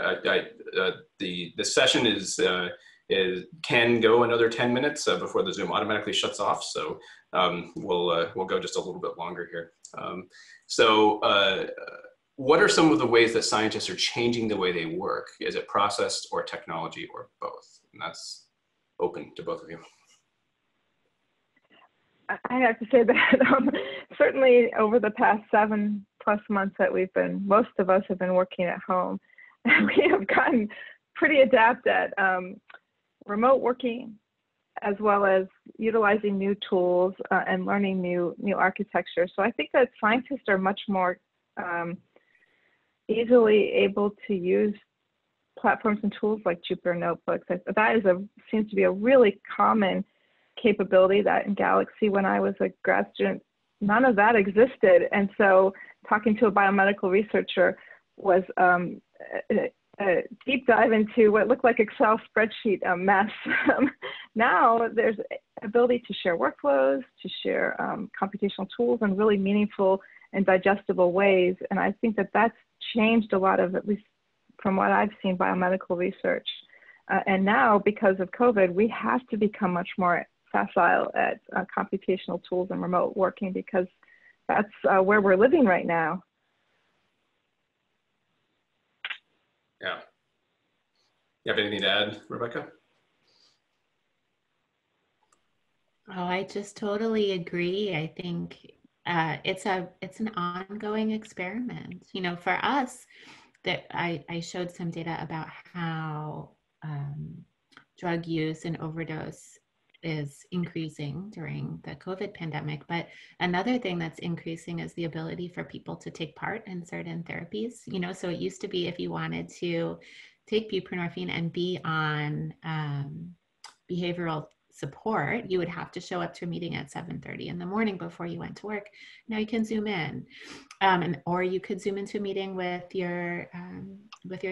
The session can go another 10 minutes before the Zoom automatically shuts off. So we'll go just a little bit longer here. What are some of the ways that scientists are changing the way they work? Is it process or technology or both? And that's open to both of you. I have to say that certainly over the past 7+ months that most of us have been working at home, we have gotten pretty adept at remote working, as well as utilizing new tools and learning new architecture. So I think that scientists are much more easily able to use platforms and tools like Jupyter Notebooks. That seems to be a really common capability that in Galaxy, when I was a grad student, none of that existed. And so talking to a biomedical researcher was a deep dive into what looked like Excel spreadsheet mess. Now there's ability to share workflows, to share computational tools in really meaningful and digestible ways. And I think that that's changed a lot of, at least from what I've seen, biomedical research. And now, because of COVID, we have to become much more facile at computational tools and remote working, because that's where we're living right now. Yeah. You have anything to add, Rebecca? Oh, I just totally agree. I think it's an ongoing experiment. You know, for us, that I showed some data about how drug use and overdose is increasing during the COVID pandemic. But another thing that's increasing is the ability for people to take part in certain therapies. You know, so it used to be if you wanted to take buprenorphine and be on behavioral support, you would have to show up to a meeting at 7:30 in the morning before you went to work. Now you can Zoom in, or you could Zoom into a meeting with your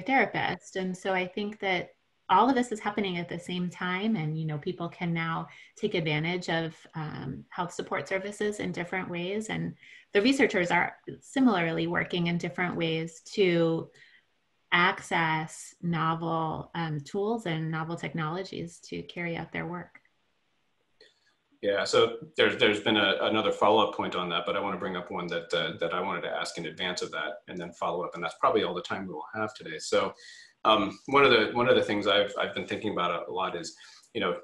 therapist. And so I think that all of this is happening at the same time, and people can now take advantage of health support services in different ways, and the researchers are similarly working in different ways to access novel tools and novel technologies to carry out their work. Yeah, so there's been another follow-up point on that, but I want to bring up one that I wanted to ask in advance of that, and then follow up, and that's probably all the time we will have today. So one of the things I've been thinking about a lot is,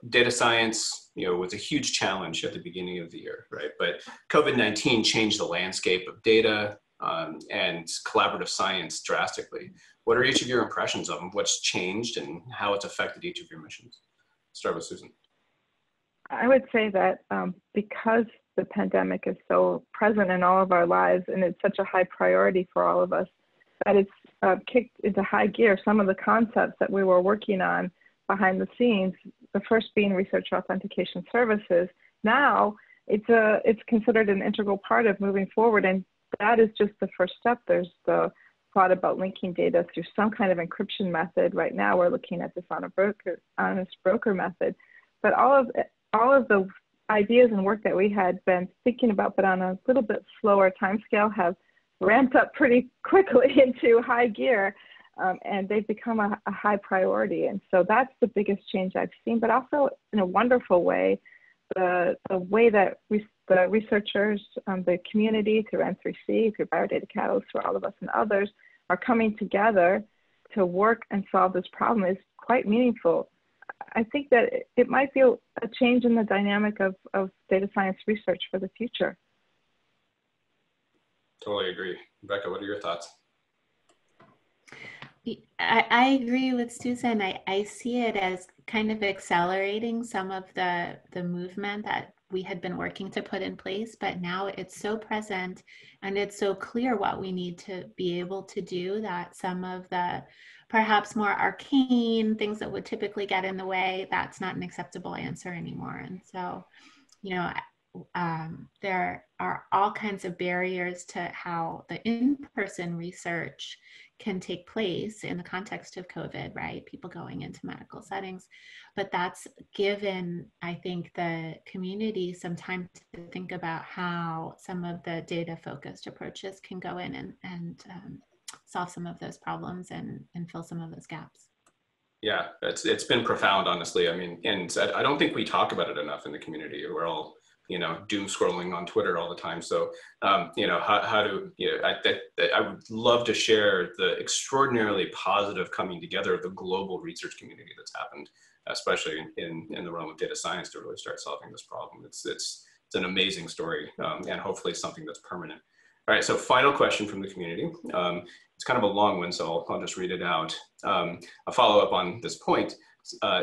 data science, was a huge challenge at the beginning of the year, right? But COVID-19 changed the landscape of data and collaborative science drastically. What are each of your impressions of them? What's changed and how it's affected each of your missions? Start with Susan. I would say that because the pandemic is so present in all of our lives and it's such a high priority for all of us, that it's kicked into high gear some of the concepts that we were working on behind the scenes, the first being research authentication services. Now it's considered an integral part of moving forward, and that is just the first step. There's the thought about linking data through some kind of encryption method. Right now we're looking at this honest broker method, but all of the ideas and work that we had been thinking about, but on a little bit slower timescale, have ramped up pretty quickly into high gear, and they've become a high priority. And so that's the biggest change I've seen, but also in a wonderful way, the way that the researchers, the community, through N3C, through Biodata Catalyst, through all of us and others, are coming together to work and solve this problem is quite meaningful. I think that it might be a change in the dynamic of data science research for the future. Totally agree. Rebecca, what are your thoughts? I agree with Susan. I see it as kind of accelerating some of the movement that we had been working to put in place, but now it's so present and it's so clear what we need to be able to do that some of the perhaps more arcane things that would typically get in the way, that's not an acceptable answer anymore. And so, there are all kinds of barriers to how the in-person research can take place in the context of COVID, right? People going into medical settings, but that's given, I think, the community some time to think about how some of the data-focused approaches can go in and solve some of those problems and fill some of those gaps. Yeah, it's been profound, honestly. I mean, and I don't think we talk about it enough in the community. We're all, doom scrolling on Twitter all the time. So, how do, I would love to share the extraordinarily positive coming together of the global research community that's happened, especially in the realm of data science, to really start solving this problem. It's an amazing story, and hopefully something that's permanent. All right, so final question from the community. It's kind of a long one, so I'll just read it out. A follow up on this point.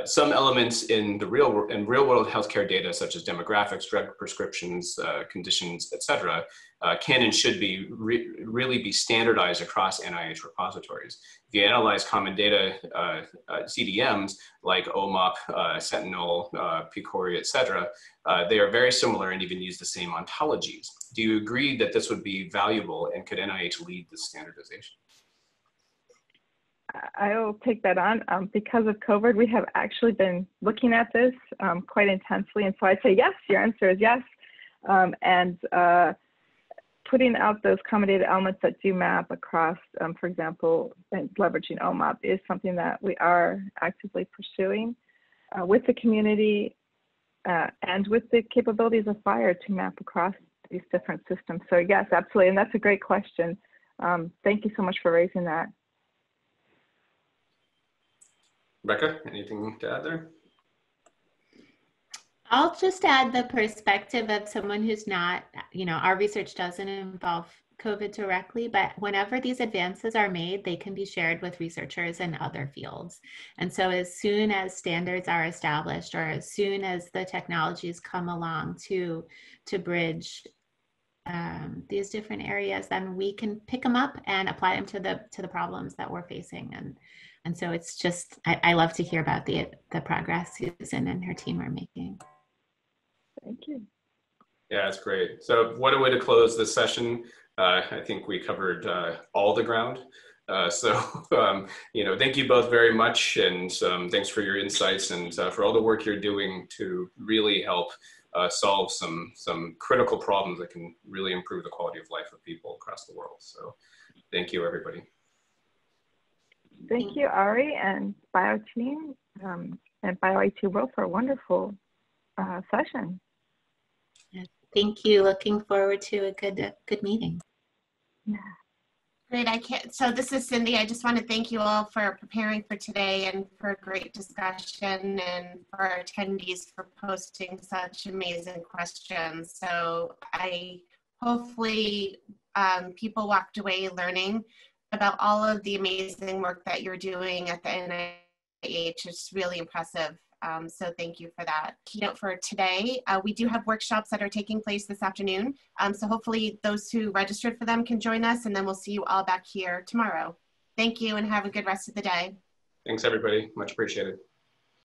Some elements in real world healthcare data, such as demographics, drug prescriptions, conditions, et cetera, can and should be really be standardized across NIH repositories. If you analyze common data, CDMs like OMOP, Sentinel, PCORI, et cetera, they are very similar and even use the same ontologies. Do you agree that this would be valuable, and could NIH lead this standardization? I'll take that on. Because of COVID, we have actually been looking at this quite intensely. And so I'd say yes, your answer is yes. And putting out those common data elements that do map across, for example, leveraging OMOP is something that we are actively pursuing with the community and with the capabilities of FHIR to map across these different systems. So yes, absolutely. And that's a great question. Thank you so much for raising that. Rebecca, anything to add there? I'll just add the perspective of someone who's not, our research doesn't involve COVID directly, but whenever these advances are made, they can be shared with researchers in other fields. And so as soon as standards are established, or as soon as the technologies come along to bridge these different areas, then we can pick them up and apply them to the problems that we're facing. And so it's just, I love to hear about the progress Susan and her team are making. Thank you. Yeah, that's great. So what a way to close this session. I think we covered all the ground. You know, thank you both very much, and thanks for your insights and for all the work you're doing to really help solve some critical problems that can really improve the quality of life of people across the world. So thank you, everybody. Thank you, Ari and BioTeam and BioIT World for a wonderful session. Thank you. Looking forward to a good meeting. Yeah. Great. So this is Cindy. I just want to thank you all for preparing for today and for a great discussion, and for our attendees for posting such amazing questions. So hopefully people walked away learning about all of the amazing work that you're doing at the NIH. It's really impressive. So thank you for that. Keynote for today, we do have workshops that are taking place this afternoon. So hopefully those who registered for them can join us, and then we'll see you all back here tomorrow. Thank you and have a good rest of the day. Thanks, everybody. Much appreciated.